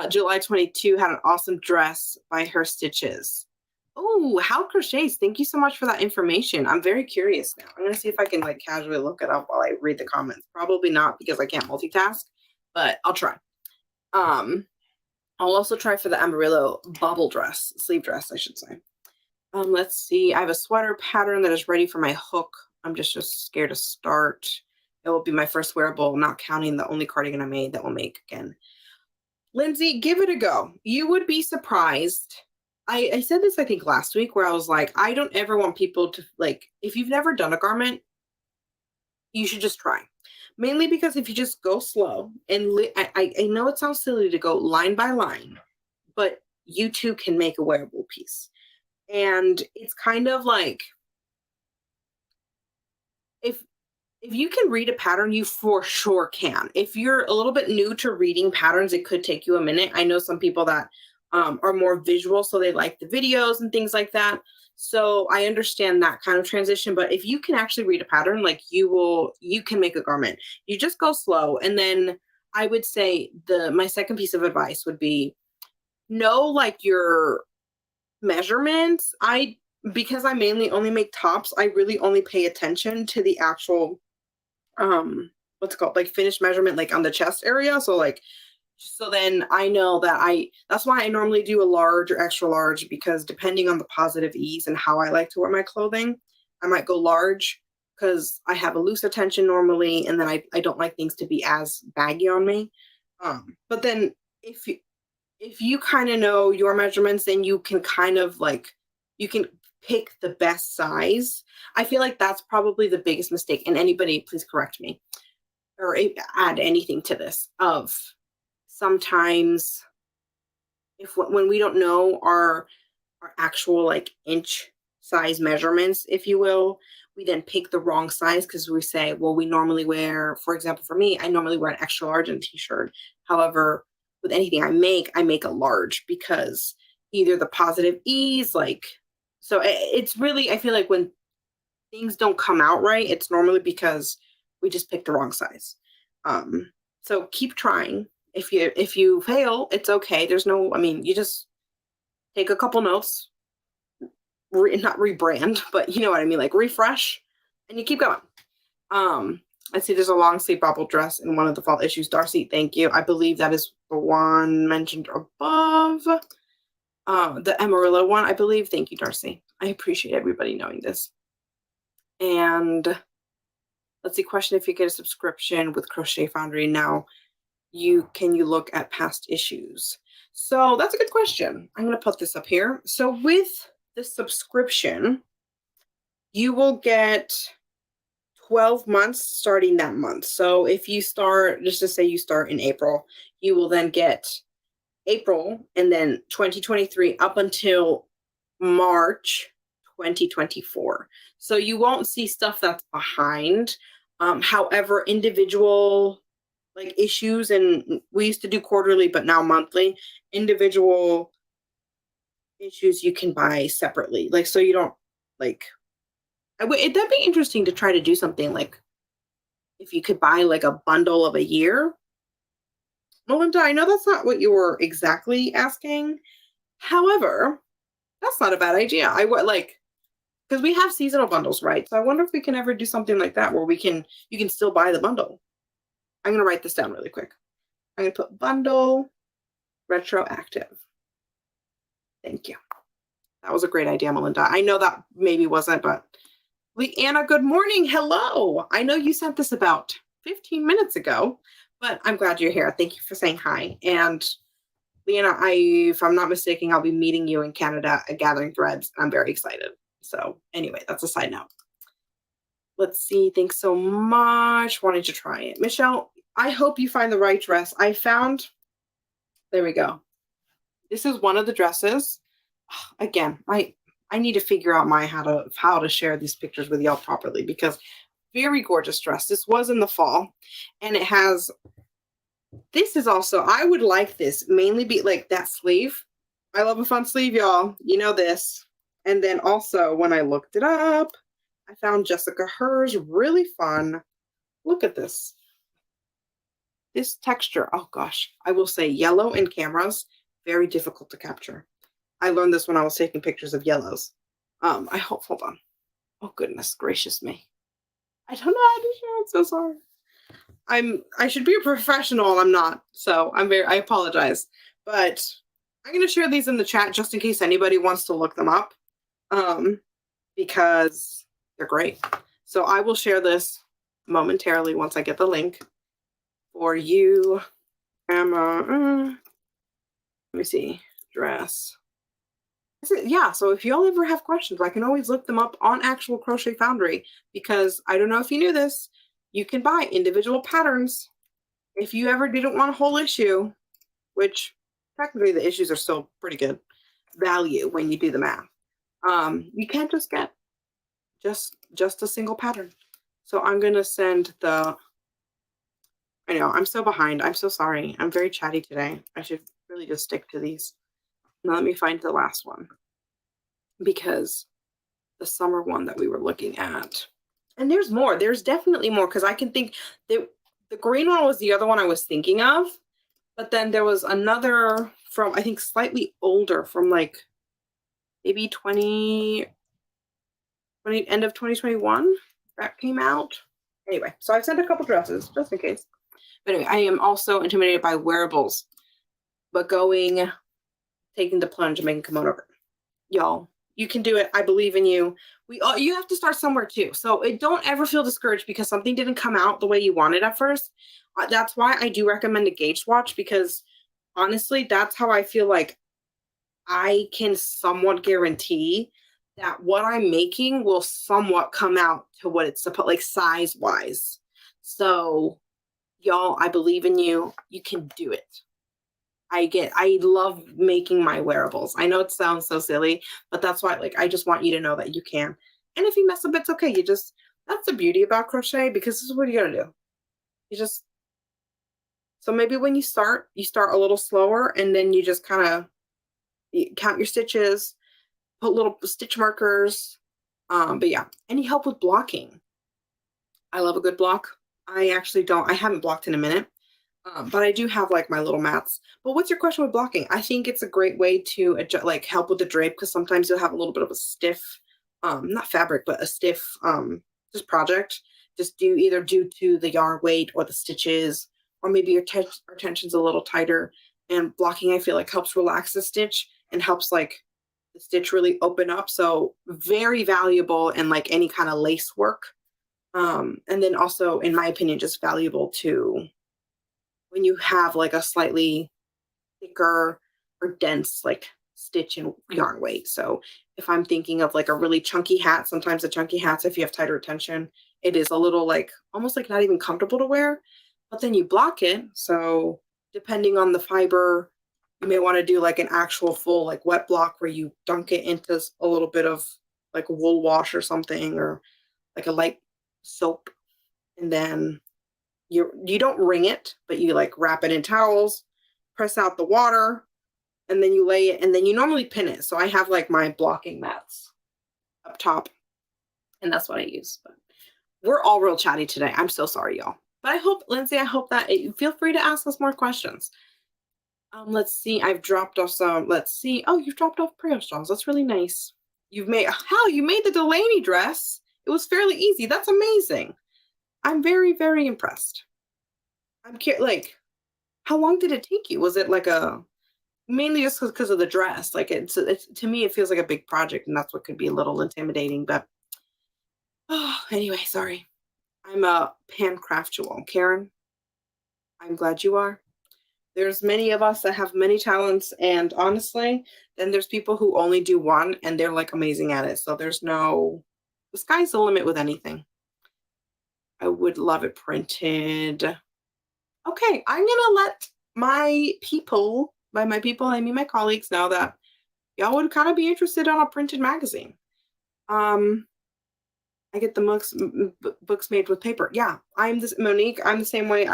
July 22 had an awesome dress by Her Stitches. Oh, How Crochets. Thank you so much for that information. I'm very curious now. I'm going to see if I can casually look it up while I read the comments. Probably not because I can't multitask, but I'll try. I'll also try for the Amarillo bobble dress, sleeve dress, I should say. Let's see. I have a sweater pattern that is ready for my hook. I'm just scared to start. It will be my first wearable, not counting the only cardigan I made that will make again. Lindsay, give it a go. You would be surprised. I said this, I think, last week where I was like, I don't ever want people to, if you've never done a garment, you should just try. Mainly because if you just go slow, and I know it sounds silly to go line by line, but you too can make a wearable piece. And it's kind of like, if you can read a pattern, you for sure can. If you're a little bit new to reading patterns, it could take you a minute. I know some people that are more visual, so they like the videos and things like that. So I understand that kind of transition. But if you can actually read a pattern, you can make a garment. You just go slow. And then I would say my second piece of advice would be know your measurements. Because I mainly only make tops, I really only pay attention to the actual what's it called, finished measurement, on the chest area. So then I know that's why I normally do a large or extra large, because depending on the positive ease and how I like to wear my clothing, I might go large because I have a looser tension normally, and then I don't like things to be as baggy on me. But then if you kind of know your measurements, then you can kind of you can pick the best size. I feel like that's probably the biggest mistake, and anybody please correct me or add anything to this, of sometimes when we don't know our actual inch size measurements, if you will, we then pick the wrong size because we say, well, we normally wear, for example, for me, I normally wear an extra large in a t-shirt. However, with anything I make a large because either the positive ease, so it's really, I feel like when things don't come out right, it's normally because we just picked the wrong size. So keep trying. If you fail, it's okay. There's no, you just take a couple notes, not rebrand, but you know what I mean, refresh, and you keep going. I see there's a long sleeve bobble dress in one of the fall issues. Darcy, thank you. I believe that is the one mentioned above. The Amarillo one, I believe. Thank you, Darcy. I appreciate everybody knowing this. And let's see, question: if you get a subscription with Crochet Foundry now, can you look at past issues? So that's a good question. I'm going to put this up here. So with the subscription, you will get 12 months starting that month. So if you start, just to say you start in April, you will then get April and then 2023 up until March 2024. So you won't see stuff that's behind. However, individual like issues, and we used to do quarterly, but now monthly. Individual issues you can buy separately, like so you don't like. That'd be interesting to try to do something like if you could buy like a bundle of a year. Melinda, I know that's not what you were exactly asking. However, that's not a bad idea. I would like because we have seasonal bundles, right? So I wonder if we can ever do something like that where you can still buy the bundle. I'm gonna write this down really quick. I'm gonna put bundle retroactive. Thank you. That was a great idea, Melinda. I know that maybe wasn't, but Leanna, good morning. Hello. I know you sent this about 15 minutes ago, but I'm glad you're here. Thank you for saying hi. And Leanna, if I'm not mistaken, I'll be meeting you in Canada at Gathering Threads. I'm very excited. So anyway, that's a side note. Let's see. Thanks so much. Wanted to try it. Michelle, I hope you find the right dress. There we go. This is one of the dresses. Again, I need to figure out how to share these pictures with y'all properly because very gorgeous dress. This was in the fall and it has, this is also, I would like this mainly be like that sleeve. I love a fun sleeve, y'all. You know this. And then also when I looked it up, I found Jessica hers really fun. Look at this. This texture, oh gosh, I will say yellow in cameras, very difficult to capture. I learned this when I was taking pictures of yellows. Hold on. Oh goodness gracious me. I don't know how to share. I'm so sorry. I should be a professional. I'm not. So I apologize. But I'm going to share these in the chat just in case anybody wants to look them up. Because they're great. So I will share this momentarily once I get the link for you. Emma, let me see. Dress. Yeah, so if y'all ever have questions, I can always look them up on actual Crochet Foundry because I don't know if you knew this, you can buy individual patterns if you ever didn't want a whole issue, which technically the issues are still pretty good value when you do the math. You can't just get just a single pattern. So I'm gonna send I know I'm so behind. I'm so sorry. I'm very chatty today. I should really just stick to these. Now let me find the last one because the summer one that we were looking at, and there's more. There's definitely more because I can think the green one was the other one I was thinking of, but then there was another from I think slightly older from like maybe end of 2021 that came out. Anyway, so I've sent a couple dresses just in case. But anyway, I am also intimidated by wearables, but taking the plunge and making kimono. Y'all, you can do it. I believe in you. You have to start somewhere too. So don't ever feel discouraged because something didn't come out the way you wanted at first. That's why I do recommend a gauge swatch because honestly, that's how I feel like I can somewhat guarantee that what I'm making will somewhat come out to what it's supposed, like size wise. So y'all, I believe in you. You can do it. I love making my wearables. I know it sounds so silly, but that's why, like, I just want you to know that you can. And if you mess up, it's okay. That's the beauty about crochet because this is what you gotta do. So maybe when you start a little slower and then you just kind of count your stitches, put little stitch markers. But yeah, any help with blocking? I love a good block. I haven't blocked in a minute. But I do have like my little mats. But what's your question with blocking? I think it's a great way to adjust, like help with the drape because sometimes you'll have a little bit of a stiff, not fabric, but a stiff just project. Just either due to the yarn weight or the stitches, or maybe your tension's a little tighter. And blocking, I feel like helps relax the stitch and helps like the stitch really open up. So very valuable in like any kind of lace work. And then also, in my opinion, just valuable to when you have like a slightly thicker or dense like stitch and yarn weight. So if I'm thinking of like a really chunky hat, sometimes the chunky hats, if you have tighter tension, it is a little like almost like not even comfortable to wear, but then you block it. So depending on the fiber, you may want to do like an actual full like wet block where you dunk it into a little bit of like a wool wash or something, or like a light soap, and then you don't wring it, but you like wrap it in towels, press out the water, and then you lay it, and then you normally pin it. So I have like my blocking mats up top, and that's what I use. But we're all real chatty today. I'm so sorry, y'all. But I hope, Lindsay, I hope that feel free to ask us more questions. Let's see. I've dropped off some. Let's see. Oh, you've dropped off prayer straws. That's really nice. You made the Delaney dress. It was fairly easy. That's amazing. I'm very, very impressed. I'm curious, like, how long did it take you? Was it like mainly just because of the dress? Like it's to me, it feels like a big project, and that's what could be a little intimidating. But anyway, sorry. I'm a pancraftual, Karen. I'm glad you are. There's many of us that have many talents, and honestly, then there's people who only do one and they're like amazing at it. So the sky's the limit with anything. I would love it printed. Okay, I'm gonna let my people, by my people I mean my colleagues, know that y'all would kind of be interested on a printed magazine. I get the books made with paper. Yeah, Monique, I'm the same way.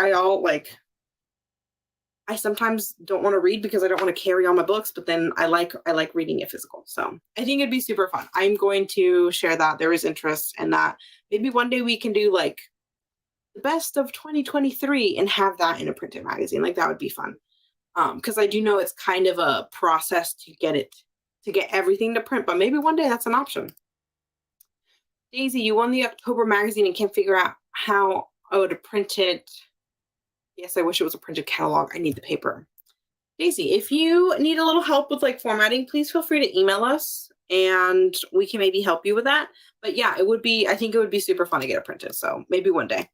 I sometimes don't want to read because I don't want to carry all my books, but then I like reading it physical. So I think it'd be super fun. I'm going to share that there is interest in that. Maybe one day we can do like the best of 2023 and have that in a printed magazine. Like that would be fun. Because I do know it's kind of a process to get everything to print, but maybe one day that's an option. Daisy, you won the October magazine and can't figure out how to print it. Yes, I wish it was a printed catalog. I need the paper. Daisy, if you need a little help with like formatting, please feel free to email us and we can maybe help you with that. But yeah, I think it would be super fun to get it printed. So maybe one day.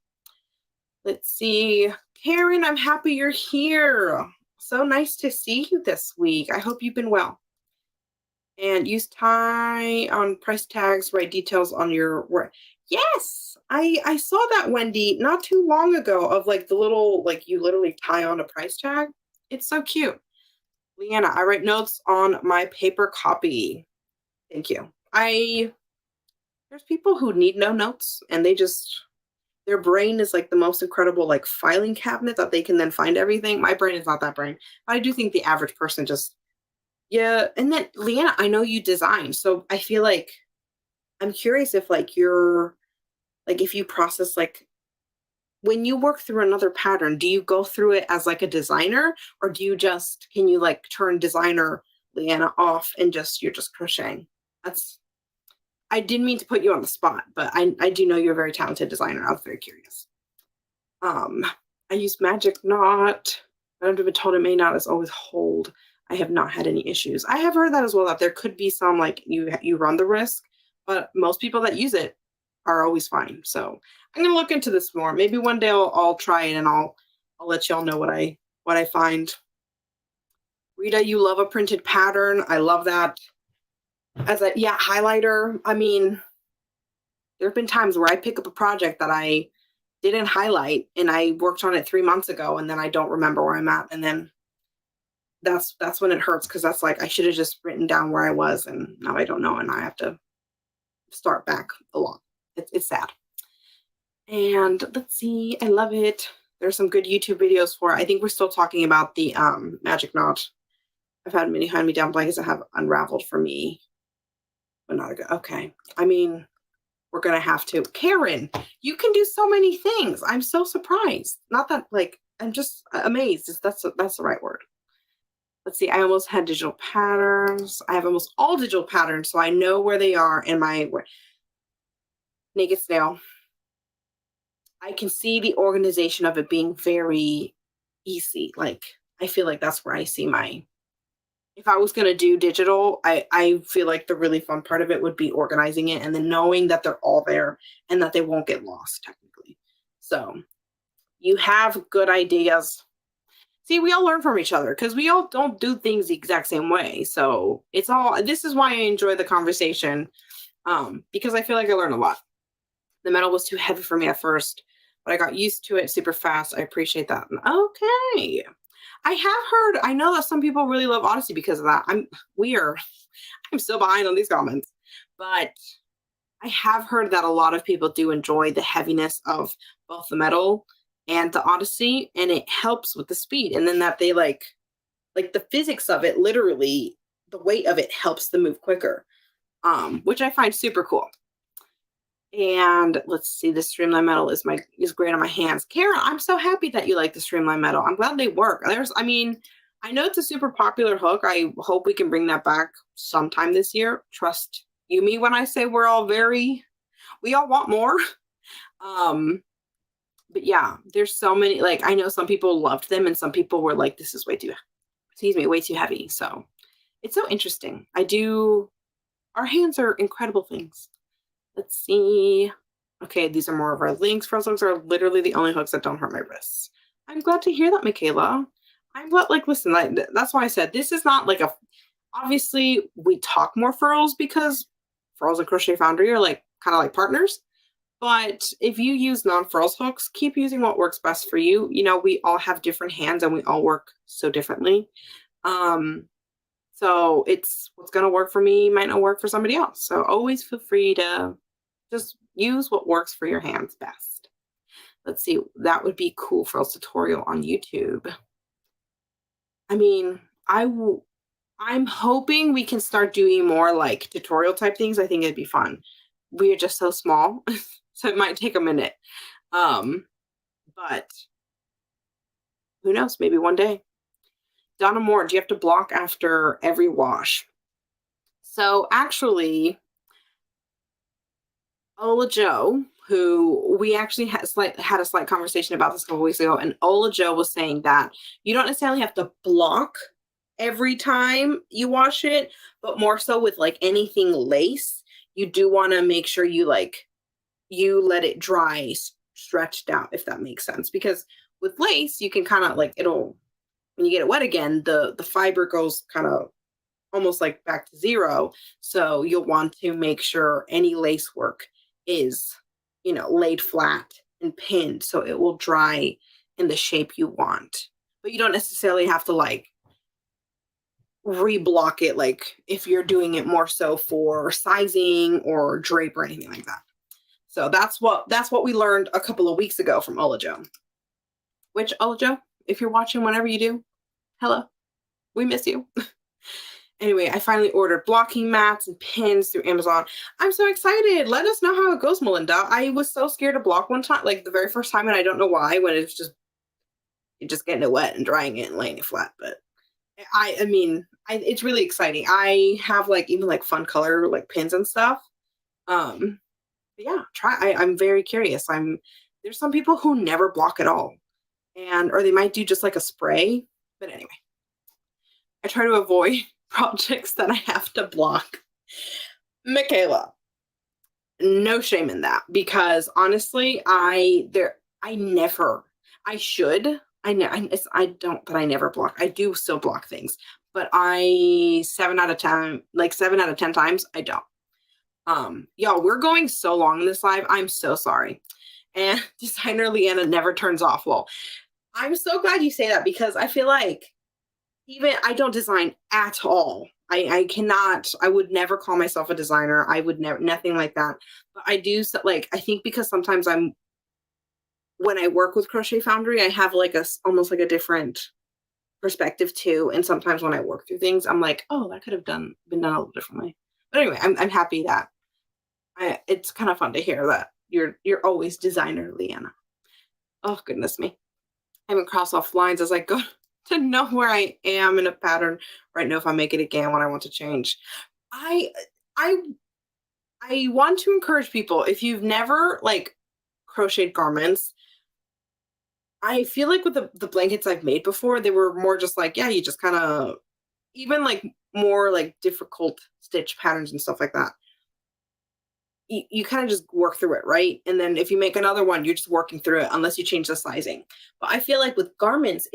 Let's see. Karen, I'm happy you're here. So nice to see you this week. I hope you've been well. And use tie on price tags, write details on your work. Yes, I saw that, Wendy, not too long ago of like the little, like you literally tie on a price tag. It's so cute. Leanna, I write notes on my paper copy. Thank you. There's people who need no notes and their brain is like the most incredible like filing cabinet that they can then find everything. My brain is not that brain. But I do think the average person yeah. And then Leanna, I know you design. So I feel like I'm curious if like if you process like when you work through another pattern, do you go through it as like a designer or can you like turn designer Leanna off and you're just crocheting? I didn't mean to put you on the spot, but I do know you're a very talented designer. I was very curious. I use Magic Knot. I've been told it may not as always hold. I have not had any issues. I have heard that as well, that there could be some like you run the risk, but most people that use it are always fine. So I'm gonna look into this more. Maybe one day I'll try it and I'll let y'all know what I find. Rita, you love a printed pattern. I love that. Highlighter. I mean, there have been times where I pick up a project that I didn't highlight and I worked on it 3 months ago and then I don't remember where I'm at. And then that's when it hurts because that's like I should have just written down where I was and now I don't know and I have to start back a lot. It's sad. And let's see, I love it. There's some good YouTube videos for it. I think we're still talking about the Magic Knot. I've had many hand-me-down blankets that have unraveled for me, but not good. Okay, I mean, we're gonna have to. Karen, you can do so many things. I'm so surprised. Not that like I'm just amazed. That's the right word. Let's see, I almost had digital patterns. I have almost all digital patterns, so I know where they are in my Naked Snail. I can see the organization of it being very easy. Like, I feel like that's where I see if I was going to do digital, I feel like the really fun part of it would be organizing it and then knowing that they're all there and that they won't get lost technically. So you have good ideas. See, we all learn from each other because we all don't do things the exact same way. So this is why I enjoy the conversation because I feel like I learn a lot. The metal was too heavy for me at first, but I got used to it super fast. I appreciate that. Okay. I know that some people really love Odyssey because of that. I'm still behind on these comments, but I have heard that a lot of people do enjoy the heaviness of both the metal and the Odyssey, and it helps with the speed. And then that they like the physics of it, literally the weight of it helps them move quicker, which I find super cool. And let's see, the streamline metal is great on my hands. Karen, I'm so happy that you like the streamline metal. I'm glad they work. I know it's a super popular hook. I hope we can bring that back sometime this year. Trust you me when I say we all want more. But yeah, there's so many, like, I know some people loved them and some people were like, this is way too heavy. So it's so interesting. Our hands are incredible things. Let's see. Okay, these are more of our links. Froze hooks are literally the only hooks that don't hurt my wrists. I'm glad to hear that, Michaela. I'm glad, like, listen, that's why I said this is not like obviously we talk more furls because furls and Crochet Foundry are like kind of like partners. But if you use non-furls hooks, keep using what works best for you. You know, we all have different hands and we all work so differently. So it's what's going to work for me might not work for somebody else. So always feel free to just use what works for your hands best. Let's see. That would be cool furls tutorial on YouTube. I mean, I'm hoping we can start doing more like tutorial type things. I think it'd be fun. We are just so small, so it might take a minute. But who knows? Maybe one day. Donna Moore, do you have to block after every wash? So actually, Ola Jo, who we actually had a slight conversation about this a couple weeks ago, and Ola Jo was saying that you don't necessarily have to block every time you wash it, but more so with like anything lace, you do want to make sure you let it dry stretched out, if that makes sense. Because with lace, you can kind of like when you get it wet again, the fiber goes kind of almost like back to zero. So you'll want to make sure any lace work is, laid flat and pinned so it will dry in the shape you want. But you don't necessarily have to like reblock it, like if you're doing it more so for sizing or drape or anything like that. So that's what we learned a couple of weeks ago from Ola Jo. Which, Ola Jo, if you're watching, whenever you do, hello, we miss you. Anyway, I finally ordered blocking mats and pins through Amazon. I'm so excited. Let us know how it goes, Melinda. I was so scared to block one time, like the very first time, and I don't know why, when it's just getting it wet and drying it and laying it flat. But it's really exciting. I have like even like fun color like pins and stuff. But yeah, I'm very curious. There's some people who never block at all, or they might do just like a spray. But anyway, I try to avoid projects that I have to block. Michaela, no shame in that, because honestly, I never block. I do still block things, but 7 out of 10 times I don't. Y'all, we're going so long in this live. I'm so sorry. And designer Leanna never turns off. Well, I'm so glad you say that, because I feel like even I don't design at all. I would never call myself a designer. I would never, nothing like that. But I do, I think because sometimes when I work with Crochet Foundry, I have almost like a different perspective too. And sometimes when I work through things, I'm like, oh, that could have been done a little differently. But anyway, I'm happy that it's kind of fun to hear that you're always designer Leanna. Oh, goodness me. I haven't crossed off lines as I go to know where I am in a pattern, right? Know if I make it again when I want to change. I want to encourage people, if you've never crocheted garments, I feel like with the blankets I've made before, they were more just you just kind of, even more difficult stitch patterns and stuff like that. You kind of just work through it, right? And then if you make another one, you're just working through it unless you change the sizing. But I feel like with garments,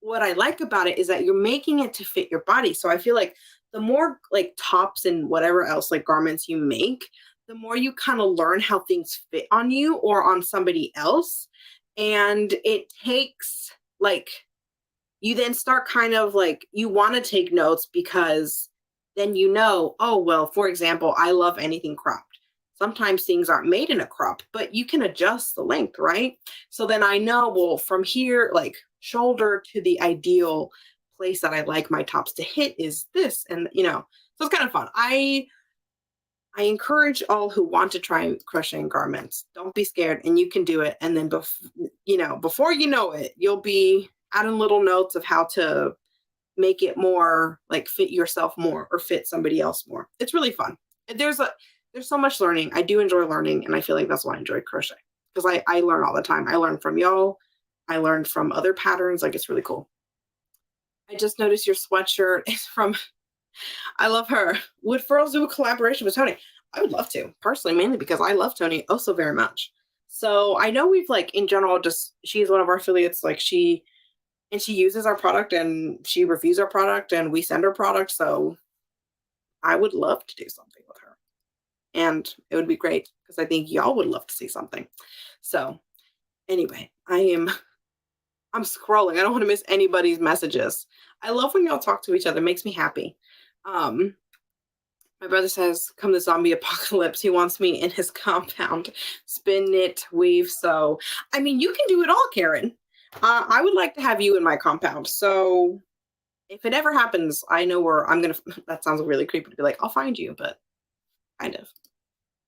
what I like about it is that you're making it to fit your body. So I feel like the more tops and whatever else garments you make, the more you kind of learn how things fit on you or on somebody else. And it takes you then start kind of you want to take notes, because then oh, well, for example, I love anything cropped. sometimes things aren't made in a crop, but you can adjust the length, right? So then I know, well, from here, like shoulder to the ideal place that I like my tops to hit is this. And, so it's kind of fun. I encourage all who want to try crocheting garments. Don't be scared, and you can do it. And then, before you know it, you'll be adding little notes of how to make it more like fit yourself more or fit somebody else more. It's really fun. There's so much learning. I do enjoy learning, and I feel like that's why I enjoy crochet, because I learn all the time. I learn from y'all. I learned from other patterns. Like, it's really cool. I just noticed your sweatshirt is from, I love her. Would Furls do a collaboration with Tony? I would love to, personally, mainly because I love Tony oh so very much. So I know we've, like, in general, just, she's one of our affiliates. Like, she uses our product and she reviews our product and we send her product. So I would love to do something with her. And it would be great because I think y'all would love to see something. So anyway, I'm scrolling. I don't want to miss anybody's messages. I love when y'all talk to each other. It makes me happy. My brother says, come the zombie apocalypse. He wants me in his compound. Spin, knit, weave. So, I mean, you can do it all, Karen. I would like to have you in my compound. So if it ever happens, I know where I'm going to, that sounds really creepy to be like, I'll find you, but kind of.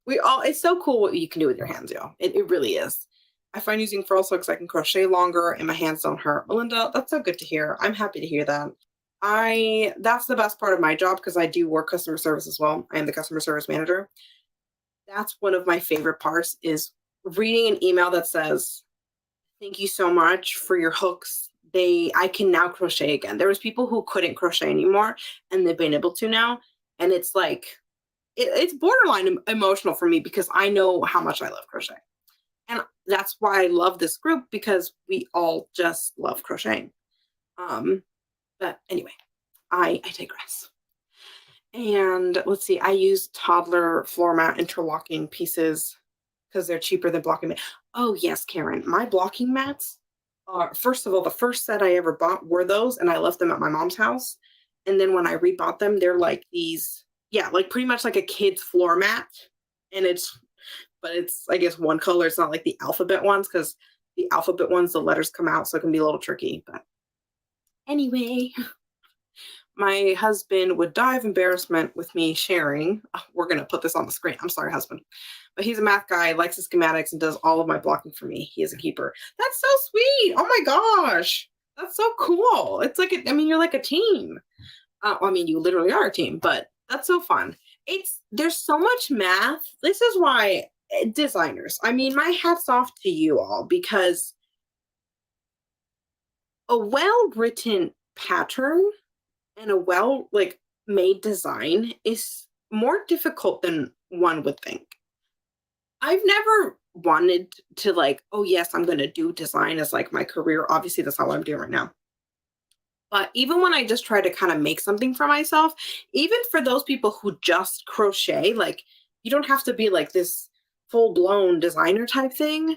It's so cool what you can do with your hands, y'all. It really is. I find using furl hooks I can crochet longer and my hands don't hurt. Melinda, that's so good to hear. I'm happy to hear that. That's the best part of my job because I do work customer service as well. I am the customer service manager. That's one of my favorite parts is reading an email that says, thank you so much for your hooks. I can now crochet again. There was people who couldn't crochet anymore and they've been able to now. And it's like, it's borderline emotional for me because I know how much I love crochet. And that's why I love this group because we all just love crocheting. But anyway, I digress. And let's see, I use toddler floor mat interlocking pieces because they're cheaper than blocking mat. Oh yes, Karen, my blocking mats are, first of all, the first set I ever bought were those, and I left them at my mom's house. And then when I rebought them, they're like these, like pretty much like a kid's floor mat. And it's I guess one color. It's not like the alphabet ones because the alphabet ones, the letters come out, so it can be a little tricky. But anyway, my husband would die of embarrassment with me sharing. Oh, we're going to put this on the screen. I'm sorry, husband. But he's a math guy, likes his schematics, and does all of my blocking for me. He is a keeper. That's so sweet. Oh my gosh. That's so cool. It's like, you're like a team. You literally are a team, but that's so fun. There's so much math. This is why designers, my hat's off to you all because a well-written pattern and a made design is more difficult than one would think. I've never wanted to oh yes, I'm going to do design as like my career. Obviously that's not what I'm doing right now. But even when I just try to kind of make something for myself, even for those people who just crochet, you don't have to be like this full-blown designer type thing.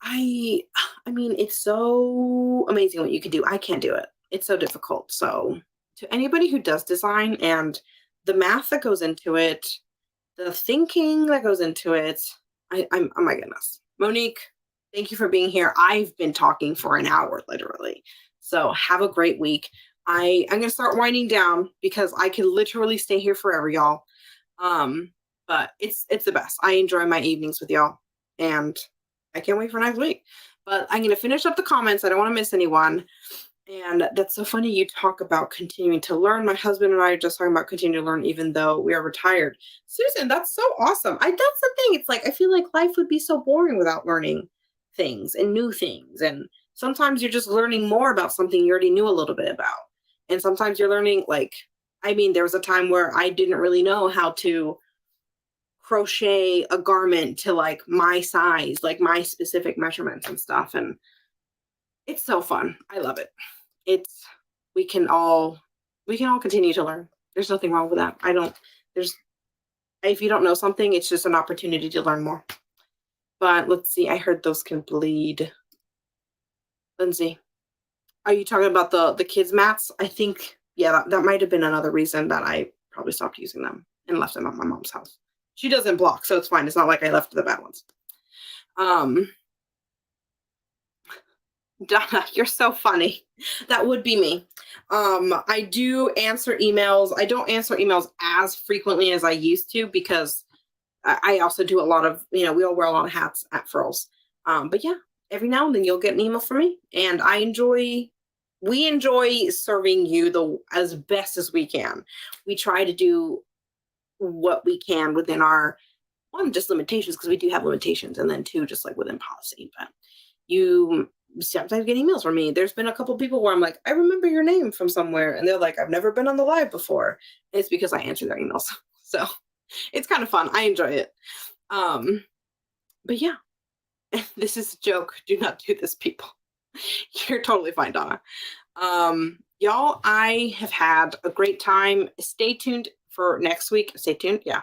It's so amazing what you can do. I can't do it. It's so difficult. So to anybody who does design and the math that goes into it, the thinking that goes into it, oh my goodness. Monique, thank you for being here. I've been talking for an hour, literally. So have a great week. I'm going to start winding down because I can literally stay here forever, y'all. But it's the best. I enjoy my evenings with y'all and I can't wait for next week. But I'm going to finish up the comments. I don't want to miss anyone. And that's so funny you talk about continuing to learn. My husband and I are just talking about continuing to learn even though we are retired. Susan, that's so awesome. That's the thing. It's like I feel like life would be so boring without learning things and new things. And sometimes you're just learning more about something you already knew a little bit about. And sometimes you're learning there was a time where I didn't really know how to crochet a garment to my size, my specific measurements and stuff. And it's so fun. I love it. We can all continue to learn. There's nothing wrong with that. If you don't know something, it's just an opportunity to learn more. But let's see. I heard those can bleed. Lindsay, are you talking about the kids mats? I think, that might have been another reason that I probably stopped using them and left them at my mom's house. She doesn't block, so it's fine. It's not like I left the bad ones. Donna, you're so funny. That would be me. I do answer emails. I don't answer emails as frequently as I used to because I also do a lot of, we all wear a lot of hats at Furls. But yeah, every now and then you'll get an email from me, and we enjoy serving you as best as we can. We try to do what we can within our, one, just limitations, because we do have limitations, and then two, just like within policy. But you sometimes get emails from me. There's been a couple people where I'm like, I remember your name from somewhere, and they're like, I've never been on the live before. And it's because I answer their emails. So it's kind of fun. I enjoy it. But yeah, this is a joke. Do not do this, people. You're totally fine, Donna. Y'all, I have had a great time. Stay tuned for next week. Stay tuned. Yeah.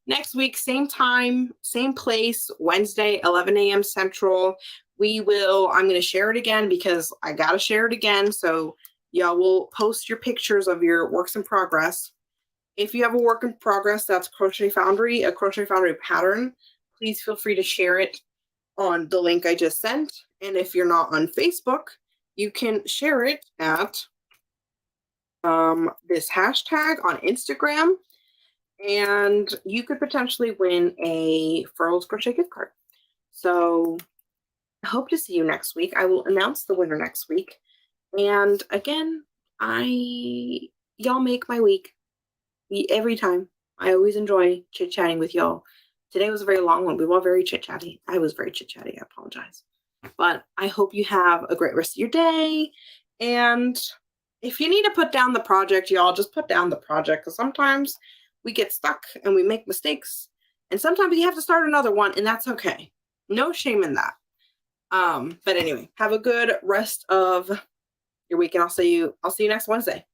Next week, same time, same place, Wednesday, 11 a.m. Central. I'm going to share it again because I got to share it again. So y'all will post your pictures of your works in progress. If you have a work in progress, that's Crochet Foundry, a Crochet Foundry pattern. Please feel free to share it on the link I just sent. And if you're not on Facebook, you can share it at this hashtag on Instagram, and you could potentially win a Furls Crochet gift card. So I hope to see you next week. I will announce the winner next week. And again, y'all make my week every time. I always enjoy chit-chatting with y'all. Today was a very long one. We were very chit-chatty. I was very chit-chatty. I apologize. But I hope you have a great rest of your day. And if you need to put down the project, y'all, just put down the project, because sometimes we get stuck and we make mistakes. And sometimes you have to start another one, and that's okay. No shame in that. But anyway, have a good rest of your week, and I'll see you next Wednesday.